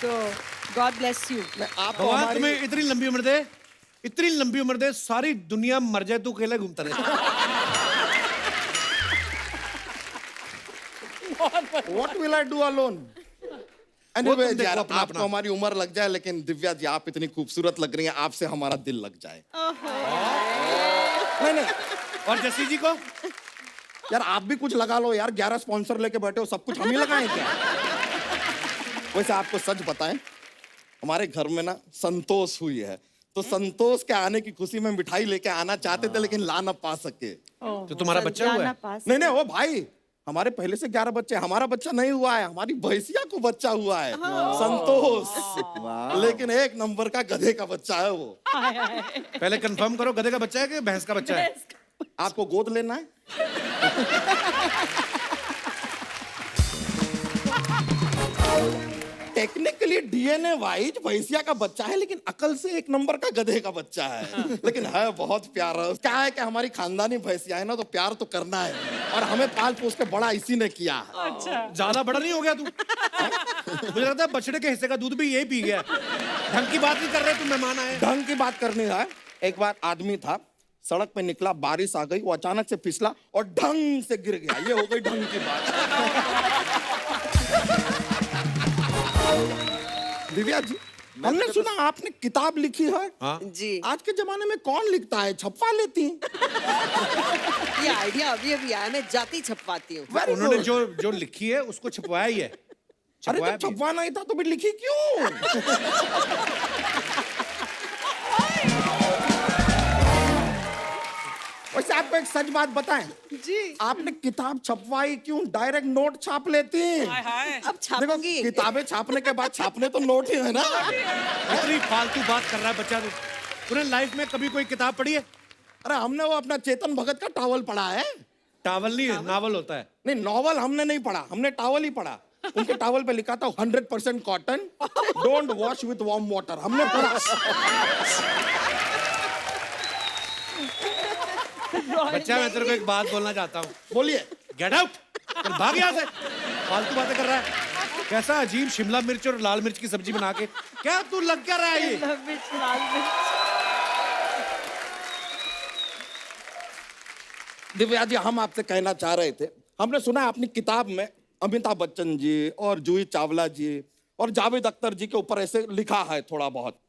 सो गॉड ब्लेस यू। आपको भगवान हमारी तुम्हें इतनी लंबी उम्र दे, इतनी लंबी उम्र दे, सारी दुनिया मर जाए तू अकेले घूमता रहे। What will I do alone? वो Anyway, तुम देखो यार अपना आपको हमारी उम्र लग जाए, लेकिन दिव्या जी आप इतनी खूबसूरत लग रही हैं, आपसे हमारा दिल लग जाए। नहीं नहीं और जस्सी जी को? यार आप भी कुछ लगा लो यार, 11 स्पॉन्सर लेके बैठे हो, सब कुछ हम ही लगाएं क्या? वैसे आपको सच बताएं, हमारे घर में ना संतोष हुई है, तो संतोष के आने की खुशी में मिठाई लेके आना चाहते थे, लेकिन ला ना पा सके। तो तुम्हारा बच्चा हुआ है? नहीं नहीं, वो भाई हमारे पहले से 11 बच्चे, हमारा बच्चा नहीं हुआ है, हमारी भैंसिया को बच्चा हुआ है, संतोष। लेकिन एक नंबर का गधे का बच्चा है वो। पहले कंफर्म करो, गधे का बच्चा है कि भैंस का बच्चा है? आपको गोद लेना है? टेक्निकली डीएनए वाइज भैंसिया का बच्चा है, लेकिन अकल से एक नंबर का गधे का बच्चा है। लेकिन है बहुत प्यारा। क्या है कि हमारी खानदानी भैंसिया है ना, तो प्यार तो करना है, और हमें पाल पोस के बड़ा इसी ने किया है। ज्यादा बड़ा नहीं हो गया तू? मुझे लगता है बछड़े के हिस्से का दूध भी यही पी गया। ढंग की बात नहीं कर रहे, तुम मेहमान आए। ढंग की बात करनी है। एक बार आदमी था, सड़क पे निकला, बारिश आ गई, वो अचानक से फिसला और ढंग से गिर गया। ये हो गई ढंग की बात। दिव्या जी, हमने सुना आपने किताब लिखी है। हाँ? जी, आज के जमाने में कौन लिखता है, छपवा लेती हैं। ये आइडिया अभी अभी आया, मैं जाती छपवाती हूँ। Very उन्होंने good। जो लिखी है उसको छपवाया ही है। अरे छपवाया जब भी है। छपवाना ही था तो फिर लिखी क्यों? वैसे आपको एक सच बात बताएं जी, आपने किताब छपवाई क्यों, डायरेक्ट नोट छाप लेती हैं। हाय हाय। अब देखो छापूंगी। किताबें छापने के बाद छापने तो नोट ही है ना। इतनी फालतू बात कर रहा है बच्चा तू। तूने लाइफ में कभी कोई किताब पढ़ी है? अरे हमने वो अपना चेतन भगत का टॉवल पढ़ा है। टावल नहीं है, नावल होता है। नहीं, नॉवल हमने नहीं पढ़ा, हमने टॉवल ही पढ़ा। उनके टॉवल पे लिखा था 100% cotton, don't wash with warm water. हमने पढ़ा। बच्चा, मैं तेरे को एक बात बोलना चाहता हूँ। बोलिए। गेट आउट, चल भाग यहाँ से। फालतू बातें कर रहा है। कैसा अजीब शिमला मिर्च और लाल मिर्च की सब्जी बना के, क्या तू लग क्या रहा है ये? दिव्या जी, हम आपसे कहना चाह रहे थे, हमने सुना है अपनी किताब में अमिताभ बच्चन जी और जूही चावला जी और जावेद अख्तर जी के ऊपर ऐसे लिखा है थोड़ा बहुत।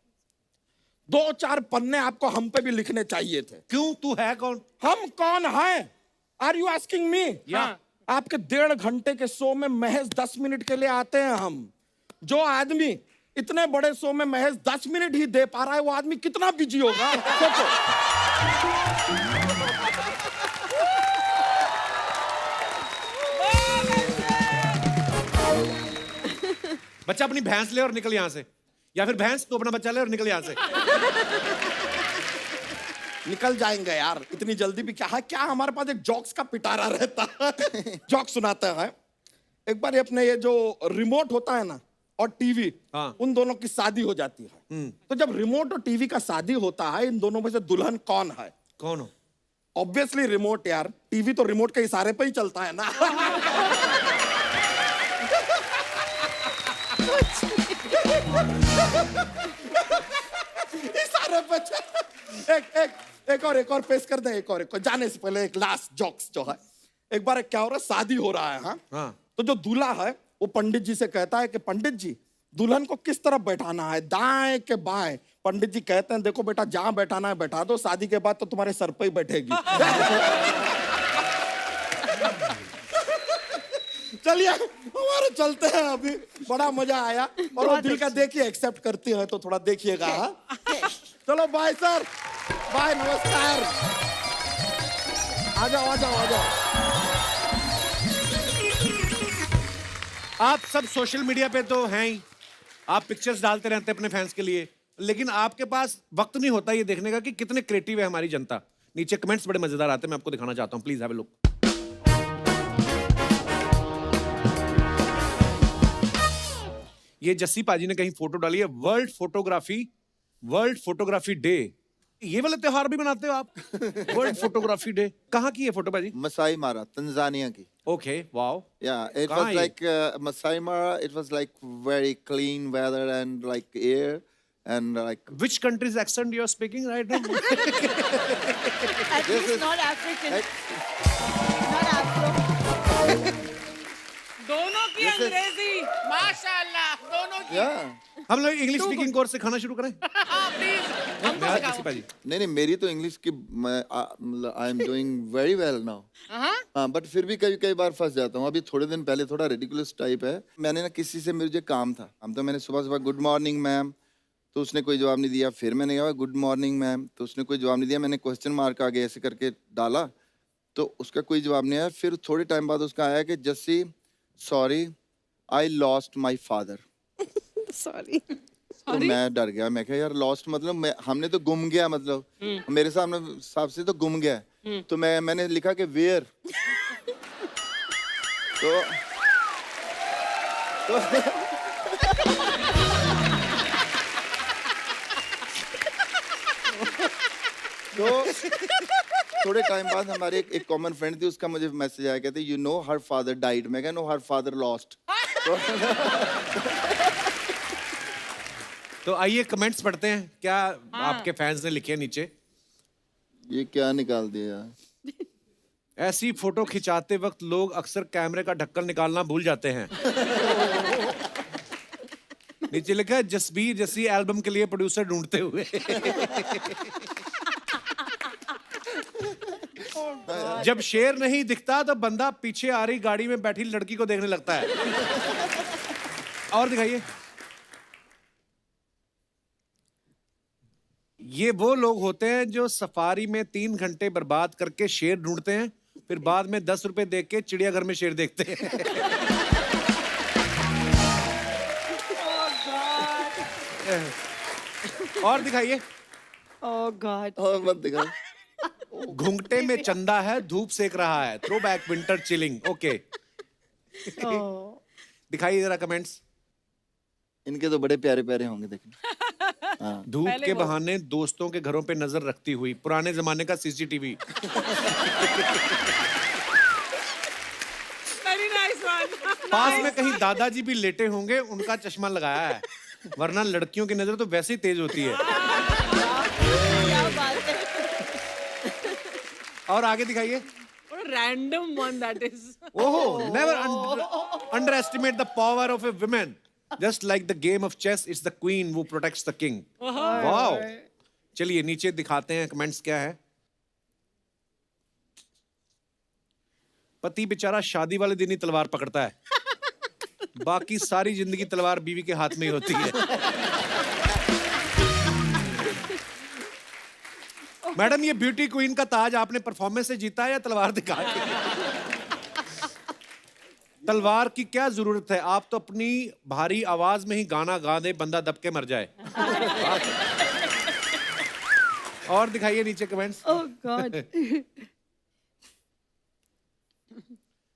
2-4 पन्ने आपको हम पे भी लिखने चाहिए थे। क्यों, तू है कौन? हम कौन हैं? Are you asking me? Yeah. आपके 1.5 घंटे के शो में महज 10 मिनट के लिए आते हैं हम। जो आदमी इतने बड़े शो में महज 10 मिनट ही दे पा रहा है, वो आदमी कितना बिजी होगा सोचो। बच्चा अपनी भैंस ले और निकल यहां से, या फिर भैंस तो अपना बच्चा ले और निकल यहां से। निकल जाएंगे यार, इतनी जल्दी भी क्या है? क्या हमारे पास एक जॉक्स का पिटारा रहता है। जॉक सुनाते हैं। एक बार ये अपने ये जो रिमोट होता है ना और टीवी, हाँ। उन दोनों की शादी हो जाती है। तो जब रिमोट और टीवी का शादी होता है, इन दोनों में से दुल्हन कौन है? कौन हो? ऑब्वियसली रिमोट यार, टीवी तो रिमोट के इशारे पे ही चलता है ना। इशारे पे एक और पेश कर दे, एक और जाने से पहले एक लास्ट जोक्स जो है। एक बार क्या हो रहा है, शादी हो रहा है। हाँ? तो जो दूल्हा है वो पंडित जी से कहता है कि पंडित जी दुल्हन को किस तरफ बैठाना है, दाएं के बाएं? पंडित जी कहते हैं देखो बेटा, जहां बैठाना है बैठा दो, शादी के बाद तो तुम्हारे सर पे ही बैठेगी। चलिए हमारे चलते हैं, अभी बड़ा मजा आया और वो दिल का देखिए एक्सेप्ट करती है तो थोड़ा देखिएगा। हाँ? चलो बाय सर, बाय, नमस्कार। आ जाओ आ जाओ आ जाओ। आप सब सोशल मीडिया पे तो हैं ही, आप पिक्चर्स डालते रहते हैं अपने फैंस के लिए, लेकिन आपके पास वक्त नहीं होता ये देखने का कि कितने क्रिएटिव है हमारी जनता। नीचे कमेंट्स बड़े मजेदार आते हैं, मैं आपको दिखाना चाहता हूं, प्लीज हैव अ लुक। ये जस्सी पाजी ने कहीं फोटो डाली है, वर्ल्ड फोटोग्राफी डे। ये वाला त्योहार भी मनाते हो आप? World photography day. कहाँ की है फोटो पाजी? मसाई मारा, तंजानिया की। Okay, wow. Yeah, it कहाँ was ये? like Masai Mara. It was like very clean weather and like air and like. Which country's accent you are speaking right now? At least not African. Not Afro. दोनों की अंग्रेजी माशाल्लाह, दोनों की। Yeah. हम लोग इंग्लिश स्पीकिंग कोर्स सिखाना शुरू करें? प्लीज हमको जस्सी सिखाओ। पाजी। नहीं मेरी तो इंग्लिश की I am doing very well now. हाँ, बट फिर भी कई बार फंस जाता हूँ। अभी थोड़े दिन पहले थोड़ा रेडिकुलस टाइप है। मैंने ना किसी से मुझे काम था, हम तो मैंने सुबह गुड मॉर्निंग मैम, तो उसने कोई जवाब नहीं दिया। फिर मैंने कहा गुड मॉर्निंग मैम, तो उसने कोई जवाब नहीं दिया। मैंने क्वेश्चन मार्क आगे ऐसे करके डाला तो उसका कोई जवाब नहीं आया। फिर थोड़े टाइम बाद उसका आया कि Jassi sorry I lost my father. Sorry. तो मैं डर गया। मैं कहा यार लॉस्ट मतलब हमने तो गुम गया, मतलब मेरे सामने हिसाब से तो गुम गया। तो मैंने लिखा कि वेयर। तो थोड़े टाइम बाद हमारे एक कॉमन फ्रेंड थी, उसका मुझे मैसेज आया, कहते you know her father died. मैं कहा नो हर फादर लॉस्ट। तो आइए कमेंट्स पढ़ते हैं, क्या आपके फैंस ने लिखे हैं नीचे। ये क्या निकाल दिया यार? ऐसी फोटो खिंचाते वक्त लोग अक्सर कैमरे का ढक्कन निकालना भूल जाते हैं। नीचे लिखा है जसबीर जस्सी एल्बम के लिए प्रोड्यूसर ढूंढते हुए। जब शेर नहीं दिखता तो बंदा पीछे आ रही गाड़ी में बैठी लड़की को देखने लगता है। और दिखाइए। ये वो लोग होते हैं जो सफारी में 3 घंटे बर्बाद करके शेर ढूंढते हैं, फिर बाद में 10 रुपए दे के चिड़ियाघर में शेर देखते हैं। और दिखाइए। Oh God. और मत दिखाओ। घुंघटे में चंदा है, धूप सेक रहा है, throwback winter chilling. Okay, Oh. दिखाइए जरा कमेंट्स। इनके तो बड़े प्यारे प्यारे होंगे देखना। धूप के बहाने दोस्तों के घरों पे नजर रखती हुई, पुराने जमाने का सीसीटीवी। Very nice one. पास में कहीं दादाजी भी लेटे होंगे, उनका चश्मा लगाया है, वरना लड़कियों की नजर तो वैसे ही तेज होती है। क्या बात है। और आगे दिखाइए। Random one that is. ओहो, never underestimate the power of a woman. Just like the game of chess, it's the queen who protects the king. Wow. चलिए नीचे दिखाते हैं कमेंट्स क्या है। पति बेचारा शादी वाले दिन ही तलवार पकड़ता है, बाकी सारी जिंदगी तलवार बीवी के हाथ में ही होती है। मैडम, ये ब्यूटी क्वीन का ताज आपने परफॉर्मेंस से जीता है या तलवार दिखा के? तलवार की क्या जरूरत है, आप तो अपनी भारी आवाज में ही गाना गा दे, बंदा दब के मर जाए। और दिखाइए नीचे कमेंट्स। Oh God.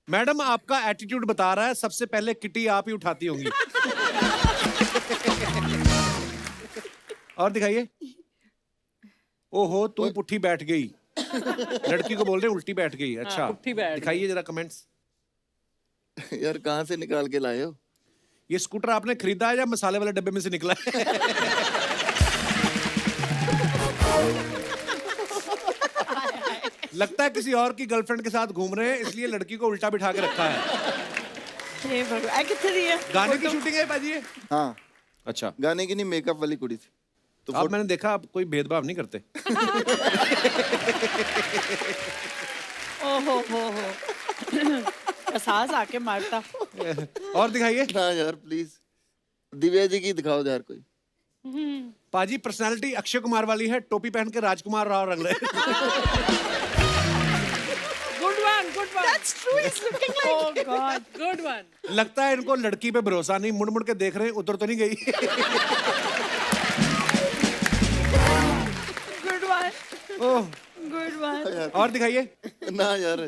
मैडम, आपका एटीट्यूड बता रहा है सबसे पहले किटी आप ही उठाती होंगी। और दिखाइए। ओहो, तू पुट्ठी बैठ गई। लड़की को बोल रहे उल्टी बैठ गई। अच्छा, पुट्ठी बैठ गई। दिखाइए जरा कमेंट्स। यार कहाँ से निकाल के लाए हो? ये स्कूटर आपने खरीदा है या मसाले वाले डब्बे में से निकला है? लगता है किसी और की गर्लफ्रेंड के साथ घूम रहे हैं, इसलिए लड़की को उल्टा बिठा के रखा है। हे भगवान, कितने दिया? गाने की शूटिंग है बाजी? हाँ, अच्छा, गाने की नहीं, मेकअप वाली कुड़ी थी। तो अब मैंने देखा आप कोई भेदभाव नहीं करते। ओहो हो। एहसास आके मारता। और दिखाइए। ना यार प्लीज, दिव्या जी की दिखाओ यार कोई। पाजी, पर्सनालिटी अक्षय कुमार वाली है, टोपी पहन के राजकुमार राव रंग रहे। Good one, good one. That's true. He's looking like. Oh God. Good one. लगता है इनको लड़की पे भरोसा नहीं, मुड़ मुड़ के देख रहे हैं, उधर तो नहीं गई। Good one. ओह, Good one. और दिखाइए। ना यार,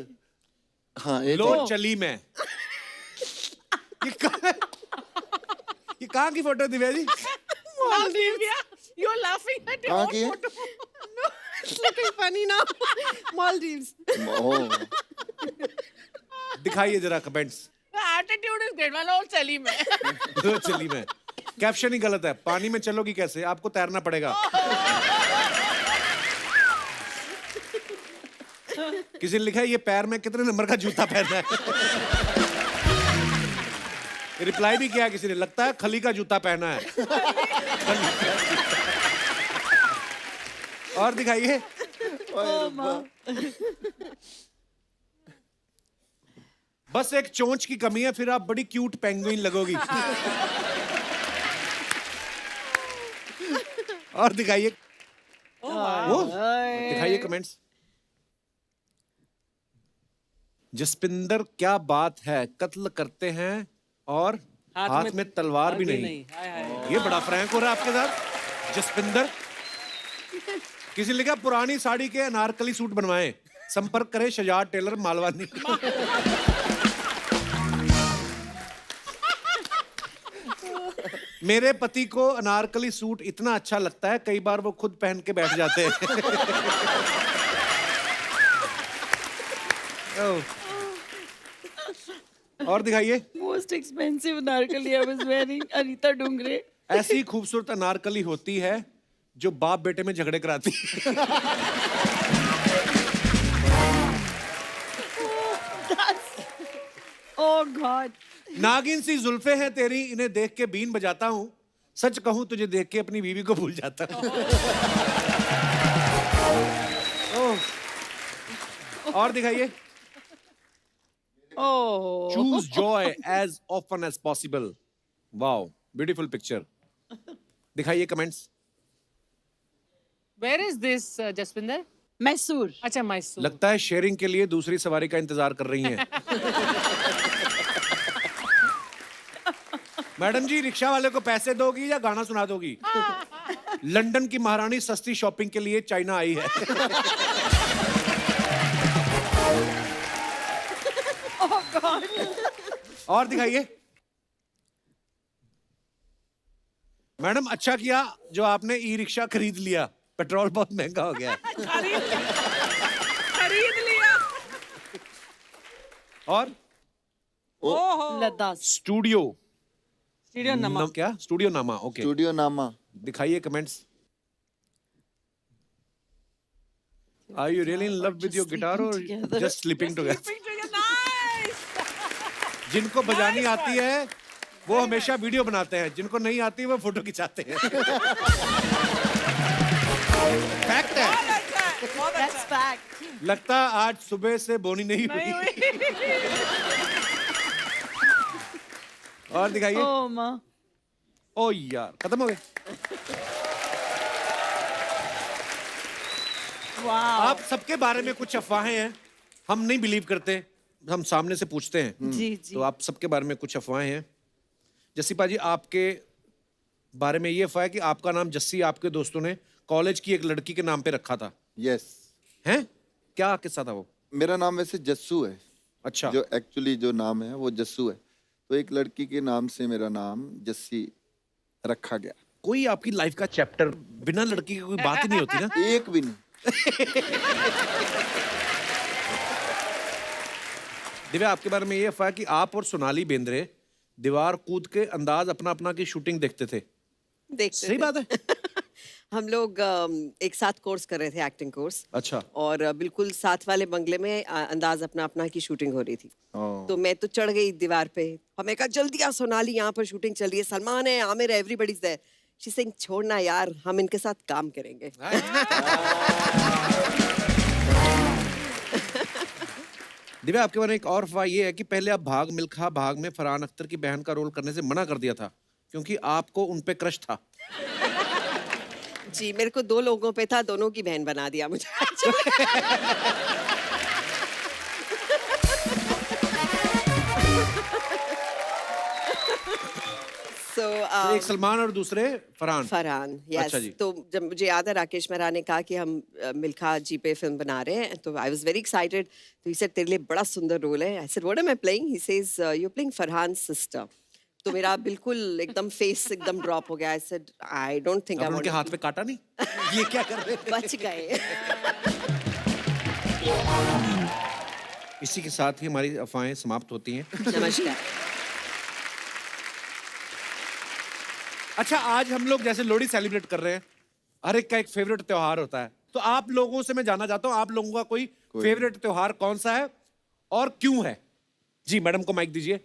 हाँ एक लो चली मैं। ये कहाँ की फोटो है Divya ji? Olivia, you're laughing at your कहाँ own की है? photo. It's looking funny now. Maldives. ओह, दिखाइए जरा comments. The attitude is great. Well, all चली मैं. लो चली मैं, कैप्शन ही गलत है। पानी में चलोगी कैसे, आपको तैरना पड़ेगा। किसी ने लिखा है ये पैर में कितने नंबर का जूता पहना है। रिप्लाई भी किया किसी ने, लगता है खली का जूता पहना है। और दिखाइए। बस एक चोंच की कमी है, फिर आप बड़ी क्यूट पेंगुइन लगोगी। और दिखाइए। वो दिखाइए कमेंट्स। जसपिंदर, क्या बात है, कत्ल करते हैं और हाथ में तलवार भी नहीं। हाय हाय. ये बड़ा फ्रैंक हो रहा है आपके साथ जसपिंदर। किसी ने लिखा पुरानी साड़ी के अनारकली सूट बनवाएं, संपर्क करें शजाद टेलर मालवानी। मेरे पति को अनारकली सूट इतना अच्छा लगता है, कई बार वो खुद पहन के बैठ जाते हैं। और दिखाइए। Most expensive narkali I was wearing. Anita Dungre. ऐसी खूबसूरत अनारकली होती है जो बाप बेटे में झगड़े कराती है। Oh God. नागिन सी जुल्फे हैं तेरी, इन्हें देख के बीन बजाता हूँ, सच कहूं तुझे देख के अपनी बीवी को भूल जाता हूँ। और दिखाइए। Oh. Choose joy as often as possible. Wow, beautiful picture. दिखाइए comments. Where is this, Jaspinder? Mysore. अच्छा, Mysore. लगता है शेयरिंग के लिए दूसरी सवारी का इंतजार कर रही हैं। मैडम जी, रिक्शा वाले को पैसे दोगी या गाना सुना दोगी? लंदन की महारानी सस्ती शॉपिंग के लिए चाइना आई है। Oh God. और दिखाइए। मैडम, अच्छा किया जो आपने ई रिक्शा खरीद लिया, पेट्रोल बहुत महंगा हो गया है। खरीद लिया. और Ladakh. Studio Studio Nama. क्या स्टूडियो नामा? ओके, स्टूडियो नामा। दिखाइए comments. Are you really in love with your guitar or together. just sleeping together? Picture, nice. जिनको बजानी आती है वो हमेशा वीडियो बनाते हैं, जिनको नहीं आती वो फोटो खिंचाते हैं। फैक्ट है। बहुत अच्छा है. That's fact. लगता आज सुबह से बोनी नहीं हुई। और दिखाइए। Oh माँ। ओ यार खत्म हो गए। आप सबके बारे में कुछ अफवाहें हैं, हम नहीं बिलीव करते, हम सामने से पूछते हैं। जी जी। तो आप सबके बारे में कुछ अफवाहें हैं। जसीपा जी, आपके बारे में ये अफवाह है कि आपका नाम जस्सी आपके दोस्तों ने कॉलेज की एक लड़की के नाम पे रखा था। यस, हैं? क्या किस्सा था वो? मेरा नाम वैसे जस्सू है। अच्छा। जो एक्चुअली जो नाम है वो जस्सू है, तो एक लड़की के नाम से मेरा नाम जस्सी रखा गया। कोई आपकी लाइफ का चैप्टर बिना लड़की की कोई बात ही नहीं होती ना? एक भी नहीं। दिव्या, आपके बारे में ये अफवाह है कि आप और सोनाली बेंद्रे दीवार कूद के अंदाज अपना अपना की शूटिंग देखते थे। देखते सही थे। बात है? हम लोग एक साथ कोर्स कर रहे थे, एक्टिंग कोर्स। अच्छा। और बिल्कुल साथ वाले बंगले में अंदाज अपना अपना की शूटिंग हो रही थी। तो मैं तो चढ़ गई दीवार पे, हमें कहा जल्दी आ सोनाली, यहाँ पर शूटिंग चल रही है, सलमान है, आमिर है, everybody is there. She saying छोड़ना यार, हम इनके साथ काम करेंगे। दिव्या, आपके बारे में एक और अफवाह ये है कि पहले आप भाग मिल्खा भाग में फरहान अख्तर की बहन का रोल करने से मना कर दिया था क्योंकि आपको उन पे क्रश था। जी, मेरे को 2 लोगों पे था, दोनों की बहन बना दिया मुझे। So, तो एक सलमान और दूसरे फरहान। फरहान, यस। अच्छा जी। तो जब मुझे याद है राकेश मेहरा ने कहा कि हम मिल्खा जी पे फिल्म बना रहे हैं, तो आई वाज वेरी एक्साइटेड। तो ही सेड तेरे लिए बड़ा सुंदर रोल है। I said what am I playing? He says you are playing Farhan sister. तो मेरा बिल्कुल एकदम फेस एकदम ड्रॉप हो गया। I said I don't think I उनके हाथ वांट। पे काटा नहीं? ये क्या कर रहे थे? बच गए। इसी के साथ ही हमारी अफवाहें समाप्त होती हैं। नमस्कार। अच्छा, आज हम लोग जैसे लोहड़ी सेलिब्रेट कर रहे हैं, हर एक का एक फेवरेट त्योहार होता है, तो आप लोगों से मैं जानना चाहता हूँ आप लोगों का कोई फेवरेट त्योहार कौन सा है और क्यों है? जी, मैडम को माइक दीजिए।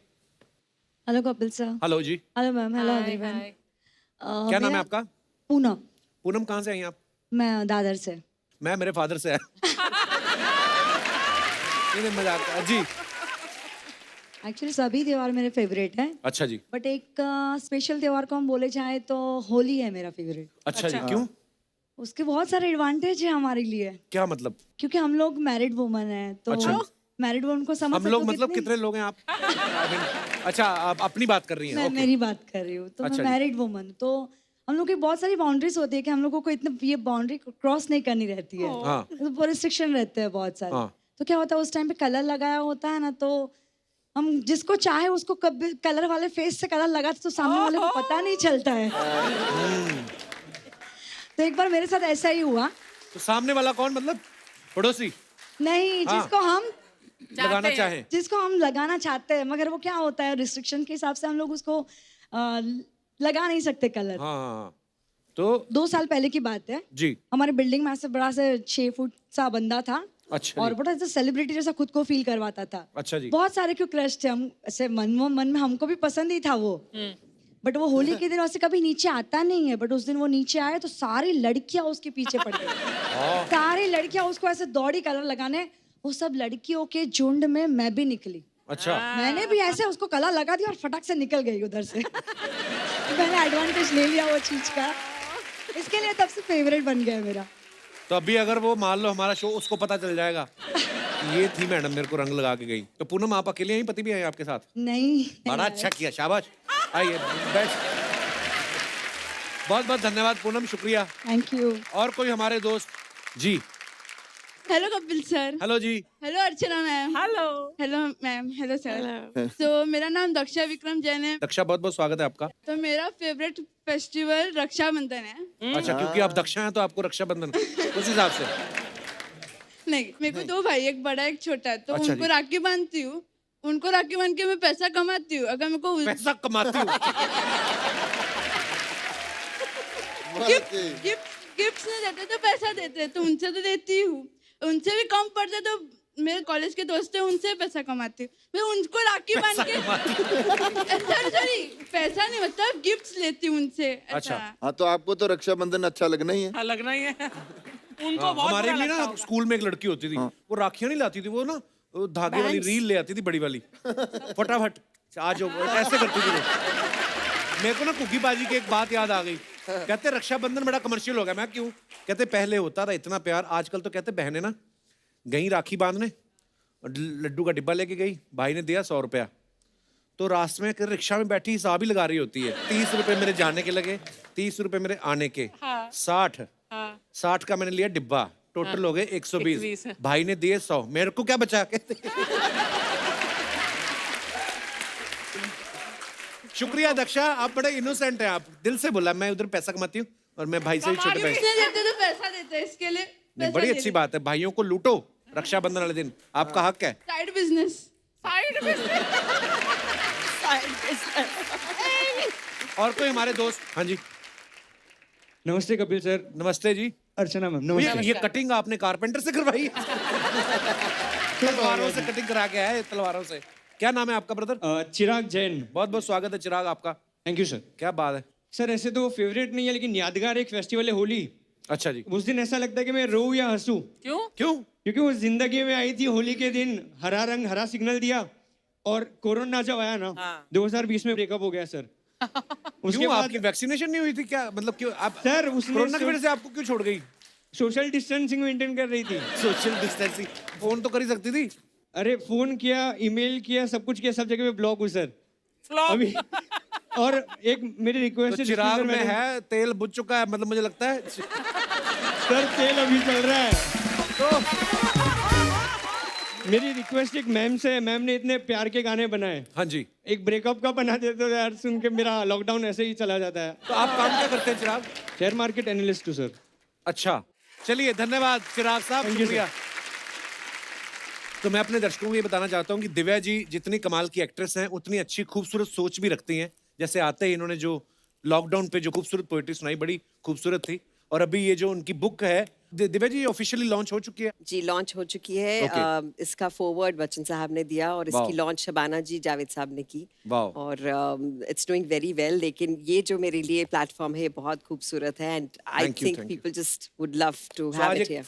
Hello Kapil sir. हेलो जी। Hello ma'am. Hello everyone. क्या नाम है आपका? पूनम। पूनम, कहाँ से आई हैं आप? मैं दादर से। मैं मेरे फादर से है। नहीं, मजाक। जी। एक्चुअली सभी त्योहार मेरे फेवरेट हैं, अच्छा जी। बट एक स्पेशल त्योहार को हम बोले जाए तो होली है मेरा फेवरेट। अच्छा जी, क्यों? उसके बहुत सारे एडवांटेज है हमारे लिए, क्या मतलब? क्योंकि हम लोग मैरिड वुमन हैं, तो अच्छा। मैरिड वुमन को समझ हम लोग सकते हो मतलब कितने लोग हैं आप? अच्छा, आप अपनी बात कर रही हैं? मैं ओके। मेरी बात कर रही हूँ। तो अच्छा मैं जी। मैरिड वुमन, तो हम लोग की बहुत सारी बाउंड्रीज होती है कि हम लोगों को इतने ये बाउंड्री क्रॉस नहीं करनी रहती है। हाँ। तो रिस्ट्रिक्शन रहते हैं बहुत सारे। हाँ। तो क्या होता है उस टाइम पे कलर लगाया होता है ना, तो हम जिसको चाहे उसको कभी कलर वाले फेस से कलर लगाते तो सामने वाले को पता नहीं चलता है। तो एक बार मेरे साथ ऐसा ही हुआ। तो सामने वाला कौन, मतलब पड़ोसी? नहीं, हाँ। जिसको हम लगाना चाहें? जिसको हम लगाना चाहते हैं, मगर वो क्या होता है रिस्ट्रिक्शन के हिसाब से हम लोग उसको लगा नहीं सकते कलर। हाँ, हाँ, हाँ। तो 2 साल पहले की बात है। जी। हमारे बिल्डिंग में ऐसे बड़ा से 6 फुट सा बंदा था। अच्छा और जी। बड़ा ऐसे सेलिब्रिटी जैसा खुद को फील करवाता था। अच्छा जी। बहुत सारे क्यों क्रश थे, हम ऐसे मन में हमको भी पसंद ही था वो। बट वो होली के दिन वैसे कभी नीचे आता नहीं है, बट उस दिन वो नीचे आए तो सारी लड़कियां उसके पीछे पड़ गई। सारी लड़कियां उसको ऐसे दौड़ी कलर लगाने। वो सब लड़कियों के झुंड में मैं भी निकली। अच्छा। मैंने भी ऐसे उसको कलर लगा दिया और फटाक से निकल गई उधर से। मैंने एडवांटेज ले लिया वो चीज का, इसके लिए तब से फेवरेट बन गया मेरा। तो अभी अगर वो मान लो हमारा शो, उसको पता चल जाएगा ये थी मैडम, मेरे को रंग लगा के गई। तो पूनम, आप अकेले हैं, पति भी है आपके साथ? नहीं। बड़ा अच्छा किया, शाबाश। आइए, बैठ। बहुत बहुत धन्यवाद पूनम, शुक्रिया। Thank you. और कोई हमारे दोस्त? जी। Hello Kapil sir. हेलो जी। Hello Archana ma'am. Hello. Hello ma'am. Hello sir. तो मेरा नाम दक्षा विक्रम जैन है। दक्षा, बहुत बहुत स्वागत है आपका। तो मेरा फेवरेट फेस्टिवल रक्षाबंधन है। अच्छा, क्योंकि आप दक्षा हैं तो आपको रक्षाबंधन उस हिसाब से? नहीं, मेरे को 2 भाई, एक बड़ा एक छोटा, तो अच्छा उनको जी। राखी बांधती हूँ। उनको राखी बांध के मैं पैसा कमाती हूँ। अगर मेरे को पैसा कमाती हूँ? गिफ्ट्स नहीं देते तो पैसा देते, तो उनसे तो देती हूँ। उनसे भी कम पड़ते तो मेरे कॉलेज के दोस्त है, उनसे पैसा कमाती हूँ। मैं उनको राखी बांध के सॉरी, पैसा नहीं, मतलब गिफ्ट्स लेती हूँ उनसे। अच्छा। हाँ, तो आपको तो रक्षाबंधन अच्छा लगना ही है। हाँ, लगना ही है। उनको बहुत हमारे बुरा लिए लगता ना होगा। स्कूल में एक लड़की होती थी, वो राखियां नहीं लाती थी, वो ना वो धागे वाली रील ले आती थी बड़ी वाली, फटाफट आज ऐसे करती थी वो। मेरे को ना कुकी बाजी की एक बात याद आ गई, कहते रक्षाबंधन बड़ा कमर्शियल हो गया। मैं क्यों? कहते पहले होता था इतना प्यार, आजकल तो कहते बहनें ना गई राखी बांधने, लड्डू का डिब्बा लेके गई, भाई ने दिया 100 रुपया, तो रास्ते में रिक्शा में बैठी हिसाब ही लगा रही होती है। 30 रुपए मेरे जाने के लगे, 30 रुपए मेरे आने के, 60 का मैंने लिया डिब्बा, टोटल हो गए 120। भाई ने दिए 100, मेरे को क्या बचा? कहते शुक्रिया दक्षा, आप बड़े इनोसेंट हैं, आप दिल से बोला। मैं उधर पैसा कमाती हूँ और मैं भाई से ही छोटे पैसे। कितने देते तो पैसा देते हैं इसके लिए। नहीं, बड़ी अच्छी बात है, भाइयों को लूटो रक्षाबंधन वाले दिन, आपका हक है। Side business. और कोई हमारे दोस्त? हाँ जी, नमस्ते कपिल सर। नमस्ते जी। अर्चना मैम नमस्ते। ये कटिंग आपने कारपेंटर से करवाई है? तलवारों से कटिंग करा के आया है, तलवारों से। क्या नाम है आपका ब्रदर? चिराग जैन। बहुत बहुत स्वागत है चिराग आपका। Thank you sir. क्या बात है सर, ऐसे तो फेवरेट नहीं है, लेकिन यादगार एक फेस्टिवल है होली। अच्छा जी। उस दिन ऐसा लगता है कि मैं रोऊं या हंसूं। क्यों? क्यों? क्योंकि वो जिंदगी में आई थी होली के दिन, हरा रंग हरा सिग्नल दिया, और कोरोना जब आया ना 2020 में ब्रेकअप हो गया सर। उसके क्यों? बाद आपकी वैक्सीनेशन नहीं हुई थी क्या? मतलब क्यों आप सर उसने कोरोना की वजह से आपको क्यों छोड़ गई? सोशल डिस्टेंसिंग मेंटेन कर रही थी। सोशल डिस्टेंसिंग फोन तो कर ही सकती थी। अरे फोन किया, ईमेल किया, सब कुछ किया, सब जगह पे ब्लॉक हूँ सर फ्लॉप। अभी। और एक मेरी रिक्वेस्ट तो चिराग में है, तेल बुझ चुका है, मतलब मुझे लगता है। सर तेल अभी चल रहा है। तो मेरी रिक्वेस्ट एक मैम से है, मैम ने इतने प्यार के गाने बनाए, हाँ जी, एक ब्रेकअप का बना देते तो यार, सुन के मेरा लॉकडाउन ऐसे ही चला जाता है। तो आप काम क्या करते हैं चिराग? शेयर मार्केट एनालिस्ट हूँ सर। अच्छा, चलिए धन्यवाद चिराग साहब, Thank you, शुक्रिया। तो मैं अपने दर्शकों को ये बताना चाहता हूँ कि दिव्या जी जितनी कमाल की एक्ट्रेस हैं, उतनी अच्छी खूबसूरत सोच भी रखती हैं। जैसे आते ही इन्होंने जो लॉकडाउन पे जो खूबसूरत पोएट्री सुनाई, बड़ी खूबसूरत थी। और अभी ये जो उनकी बुक है दिव्या जी, ऑफिशियली लॉन्च हो चुकी है? जी लॉन्च हो चुकी है। Okay. इसका फॉरवर्ड बच्चन साहब ने दिया और इसकी लॉन्च शबाना जी जावेद साहब ने की। वाओ। और इट्स डूइंग वेरी वेल। लेकिन ये जो मेरे लिए प्लेटफॉर्म है बहुत खूबसूरत है, and I Thank you, think thank you. People just would love to So have आज इट एक हियर।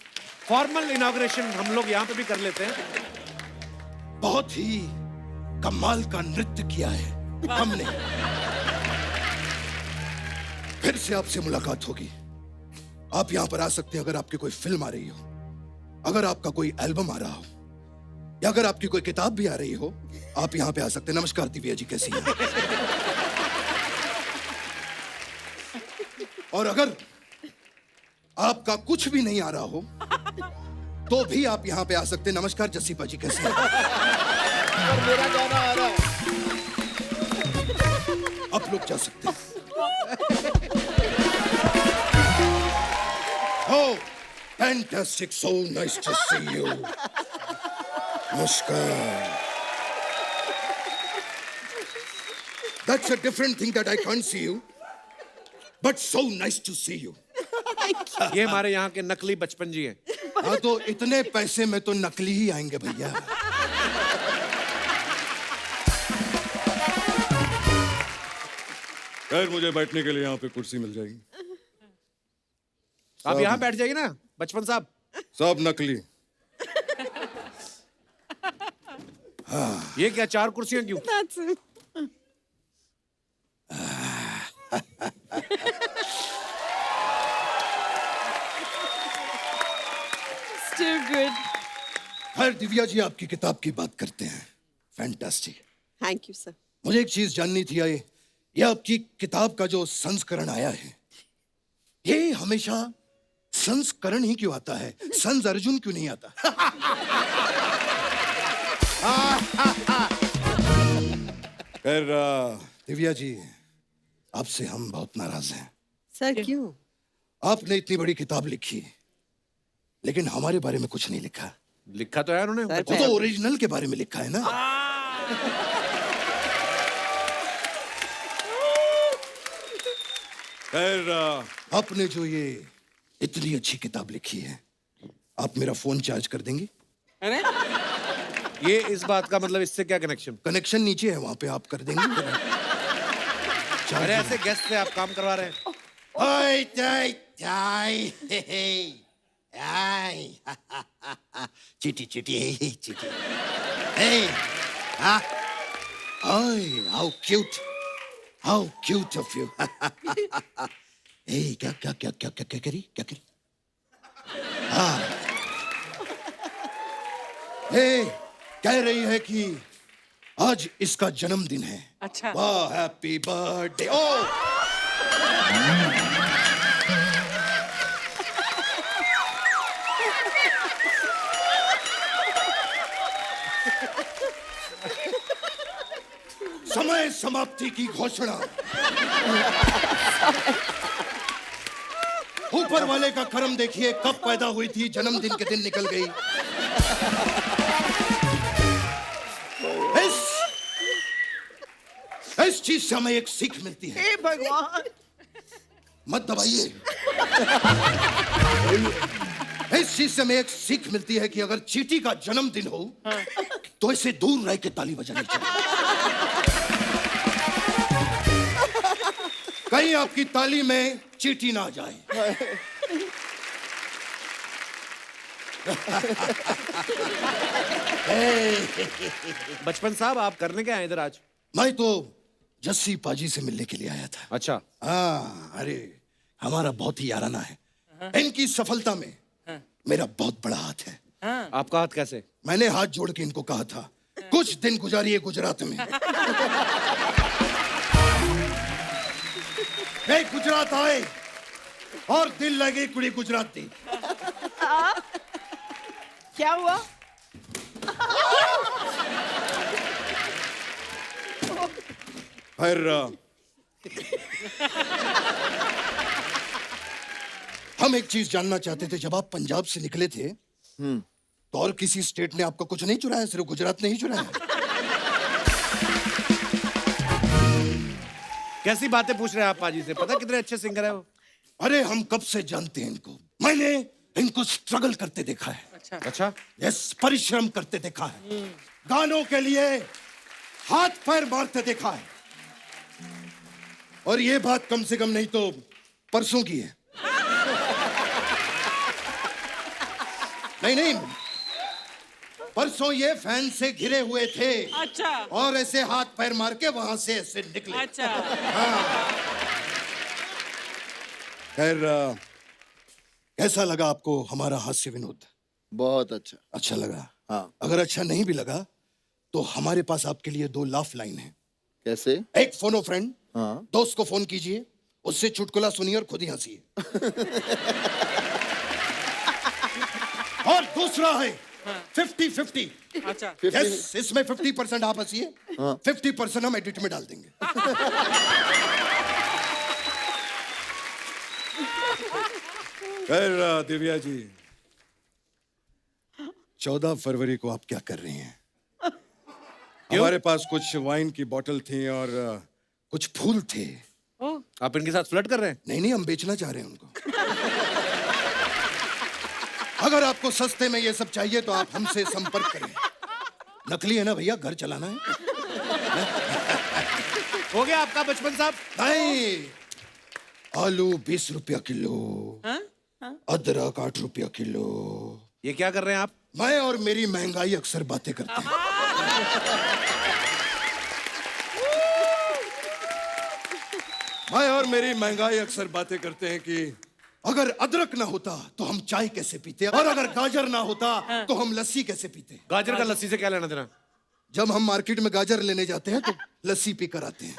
फॉर्मल इनॉग्रेशन हम लोग यहाँ पे भी कर लेते हैं। बहुत ही कमाल का नृत्य किया है हमने। फिर से आपसे मुलाकात होगी। आप यहाँ पर आ सकते हैं अगर आपकी कोई फिल्म आ रही हो, अगर आपका कोई एल्बम आ रहा हो, या अगर आपकी कोई किताब भी आ रही हो, आप यहाँ पे आ सकते हैं। नमस्कार दिव्या जी, कैसी हैं? और अगर आपका कुछ भी नहीं आ रहा हो तो भी आप यहाँ पे आ सकते हैं। नमस्कार जसीपा जी, कैसी हैं? मेरा गाना आ रहा है। आप लोग जा सकते हैं। Oh, fantastic, so nice to see you. Namaskar. That's a different thing that I can't see you, but so nice to see you. ये हमारे यहाँ के नकली बचपन जी हैं। हाँ, तो इतने पैसे में तो नकली ही आएंगे भैया। खैर, मुझे बैठने के लिए यहाँ पे कुर्सी मिल जाएगी। आप यहाँ बैठ जाइए ना बचपन साहब। सब नकली। ये क्या 4 कुर्सियां क्यों? Still good. खैर दिव्या जी, आपकी किताब की बात करते हैं। फैंटास्टिक। Thank you sir. मुझे एक चीज जाननी थी, ये आपकी किताब का जो संस्करण आया है, ये हमेशा संस्करण ही क्यों आता है? संस अर्जुन क्यों नहीं आता? खैर, दिव्या जी, आपसे हम बहुत नाराज हैं। सर क्यों? आपने इतनी बड़ी किताब लिखी, लेकिन हमारे बारे में कुछ नहीं लिखा। लिखा तो है उन्होंने। सर, वो तो ओरिजिनल के बारे में लिखा है ना। खैर, आपने जो ये इतनी अच्छी किताब लिखी है, आप मेरा फोन चार्ज कर देंगे? अरे ये इस बात का मतलब इससे क्या कनेक्शन? कनेक्शन नीचे है, वहां पे आप कर देंगे। अरे ऐसे गेस्ट से आप काम करवा रहे हैं। Ay, chitty, chitty, chitty. Hey, huh? Ay, how cute. How cute of you. Hey, क्या करी? हाँ. Hey, कह रही है कि आज इसका जन्मदिन है. अच्छा. वाह, हैप्पी बर्थडे. ओ समय समाप्ति की घोषणा. ऊपर वाले का कर्म देखिए, कब पैदा हुई थी, जन्मदिन के दिन निकल गई. इस चीज से हमें एक सीख मिलती है. हे भगवान. मत दबाइए. इस चीज से हमें एक सीख मिलती है कि अगर चींटी का जन्मदिन हो तो इसे दूर रह के ताली बजानी चाहिए. कहीं आपकी ताली में चींटी ना जाए. बचपन साहब, आप करने क्या आए इधर आज? मैं तो जस्सी पाजी से मिलने के लिए आया था. अच्छा. हाँ, अरे हमारा बहुत ही याराना है. इनकी सफलता में मेरा बहुत बड़ा हाथ है. आपका हाथ कैसे? मैंने हाथ जोड़ के इनको कहा था कुछ दिन गुजारिए गुजरात में. वे गुजरात आए और दिल लगे कुड़ी गुजराती. क्या हुआ? फिर हम एक चीज जानना चाहते थे. जब आप पंजाब से निकले थे तो और किसी स्टेट ने आपका कुछ नहीं चुराया? सिर्फ गुजरात ने ही चुराया? कैसी बातें पूछ रहे हैं आप पाजी से? पता कितने अच्छे सिंगर है वो. अरे हम कब से जानते हैं इनको. मैंने इनको स्ट्रगल करते देखा है. अच्छा. यस, परिश्रम करते देखा है. गानों के लिए हाथ पैर मारते देखा है. और ये बात कम से कम नहीं तो परसों की है. नहीं, परसों ये फैन से घिरे हुए थे. अच्छा. और ऐसे हाथ पैर मार के वहां से ऐसे निकले. अच्छा. खैर, कैसा लगा आपको हमारा हास्य विनोद? बहुत अच्छा. अच्छा लगा? हाँ. अगर अच्छा नहीं भी लगा तो हमारे पास आपके लिए 2 लाफ लाइन है. कैसे? एक फोनो फ्रेंड. हाँ. दोस्त को फोन कीजिए, उससे चुटकुला सुनिए और खुद ही हंसिए. और दूसरा है 50-50. अच्छा. यस, इसमें 50% आप हंसिए, 50% हम एडिट में डाल देंगे. खैर दिव्या जी, 14 फरवरी को आप क्या कर रही हैं? हमारे पास कुछ वाइन की बोतल थी और कुछ फूल थे. आप इनके साथ फ्लर्ट कर रहे हैं? नहीं, हम बेचना चाह रहे हैं उनको. अगर आपको सस्ते में ये सब चाहिए तो आप हमसे संपर्क करें. नकली है ना भैया, घर चलाना है. हो गया आपका बचपन साहब? नहीं, आलू 20 रुपया किलो. अदरक 8 रुपया किलो. ये क्या कर रहे हैं आप? मैं और मेरी महंगाई अक्सर बातें करते हैं. मैं और मेरी महंगाई अक्सर बातें करते हैं कि अगर अदरक ना होता तो हम चाय कैसे पीते, और अगर गाजर ना होता तो हम लस्सी कैसे पीते. गाजर का लस्सी से क्या लेना देना? जब हम मार्केट में गाजर लेने जाते हैं तो लस्सी पी कर आते हैं.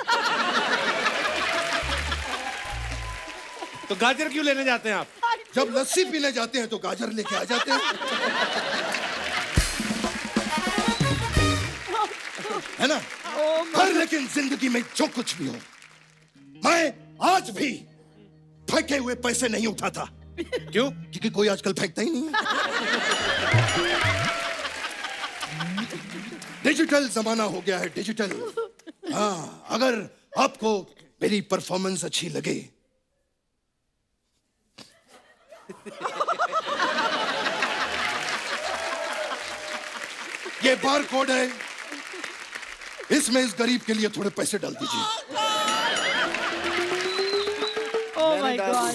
तो गाजर क्यों लेने जाते हैं आप? जब लस्सी पीने जाते हैं तो गाजर लेके आ जाते हैं. है ना? पर लेकिन जिंदगी में जो कुछ भी हो, मैं आज भी फेंके हुए पैसे नहीं उठाता. क्यों? क्योंकि कोई आजकल फेंकता ही नहीं है. डिजिटल जमाना हो गया है, डिजिटल. हाँ, अगर आपको मेरी परफॉर्मेंस अच्छी लगे ये बार कोड है, इसमें इस गरीब के लिए थोड़े पैसे डाल दीजिए. Oh my God.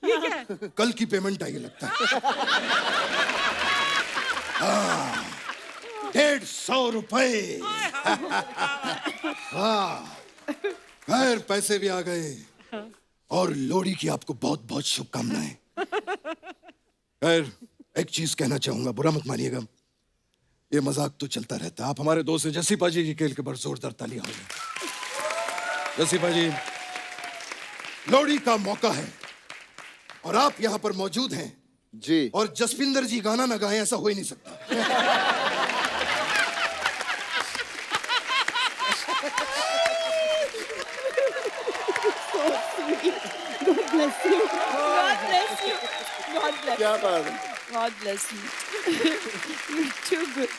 ये क्या? कल की पेमेंट आई लगता है। हाँ, 150 रुपए। हाँ, खैर पैसे भी आ गए और लोहड़ी की आपको बहुत बहुत शुभकामनाएं। खैर एक चीज कहना चाहूंगा, बुरा मत मानिएगा, ये मजाक तो चलता रहता है। आप हमारे दोस्त हैं जसीपा जी की खेल के ऊपर जोरदार तालियां होंगी। जसीपा जी, लोहड़ी का मौका है और आप यहाँ पर मौजूद हैं जी। और जसविंदर जी गाना ना गाएं ऐसा हो ही नहीं सकता। God bless you. God bless you. God bless you. क्या बात है। God bless you. You're too good.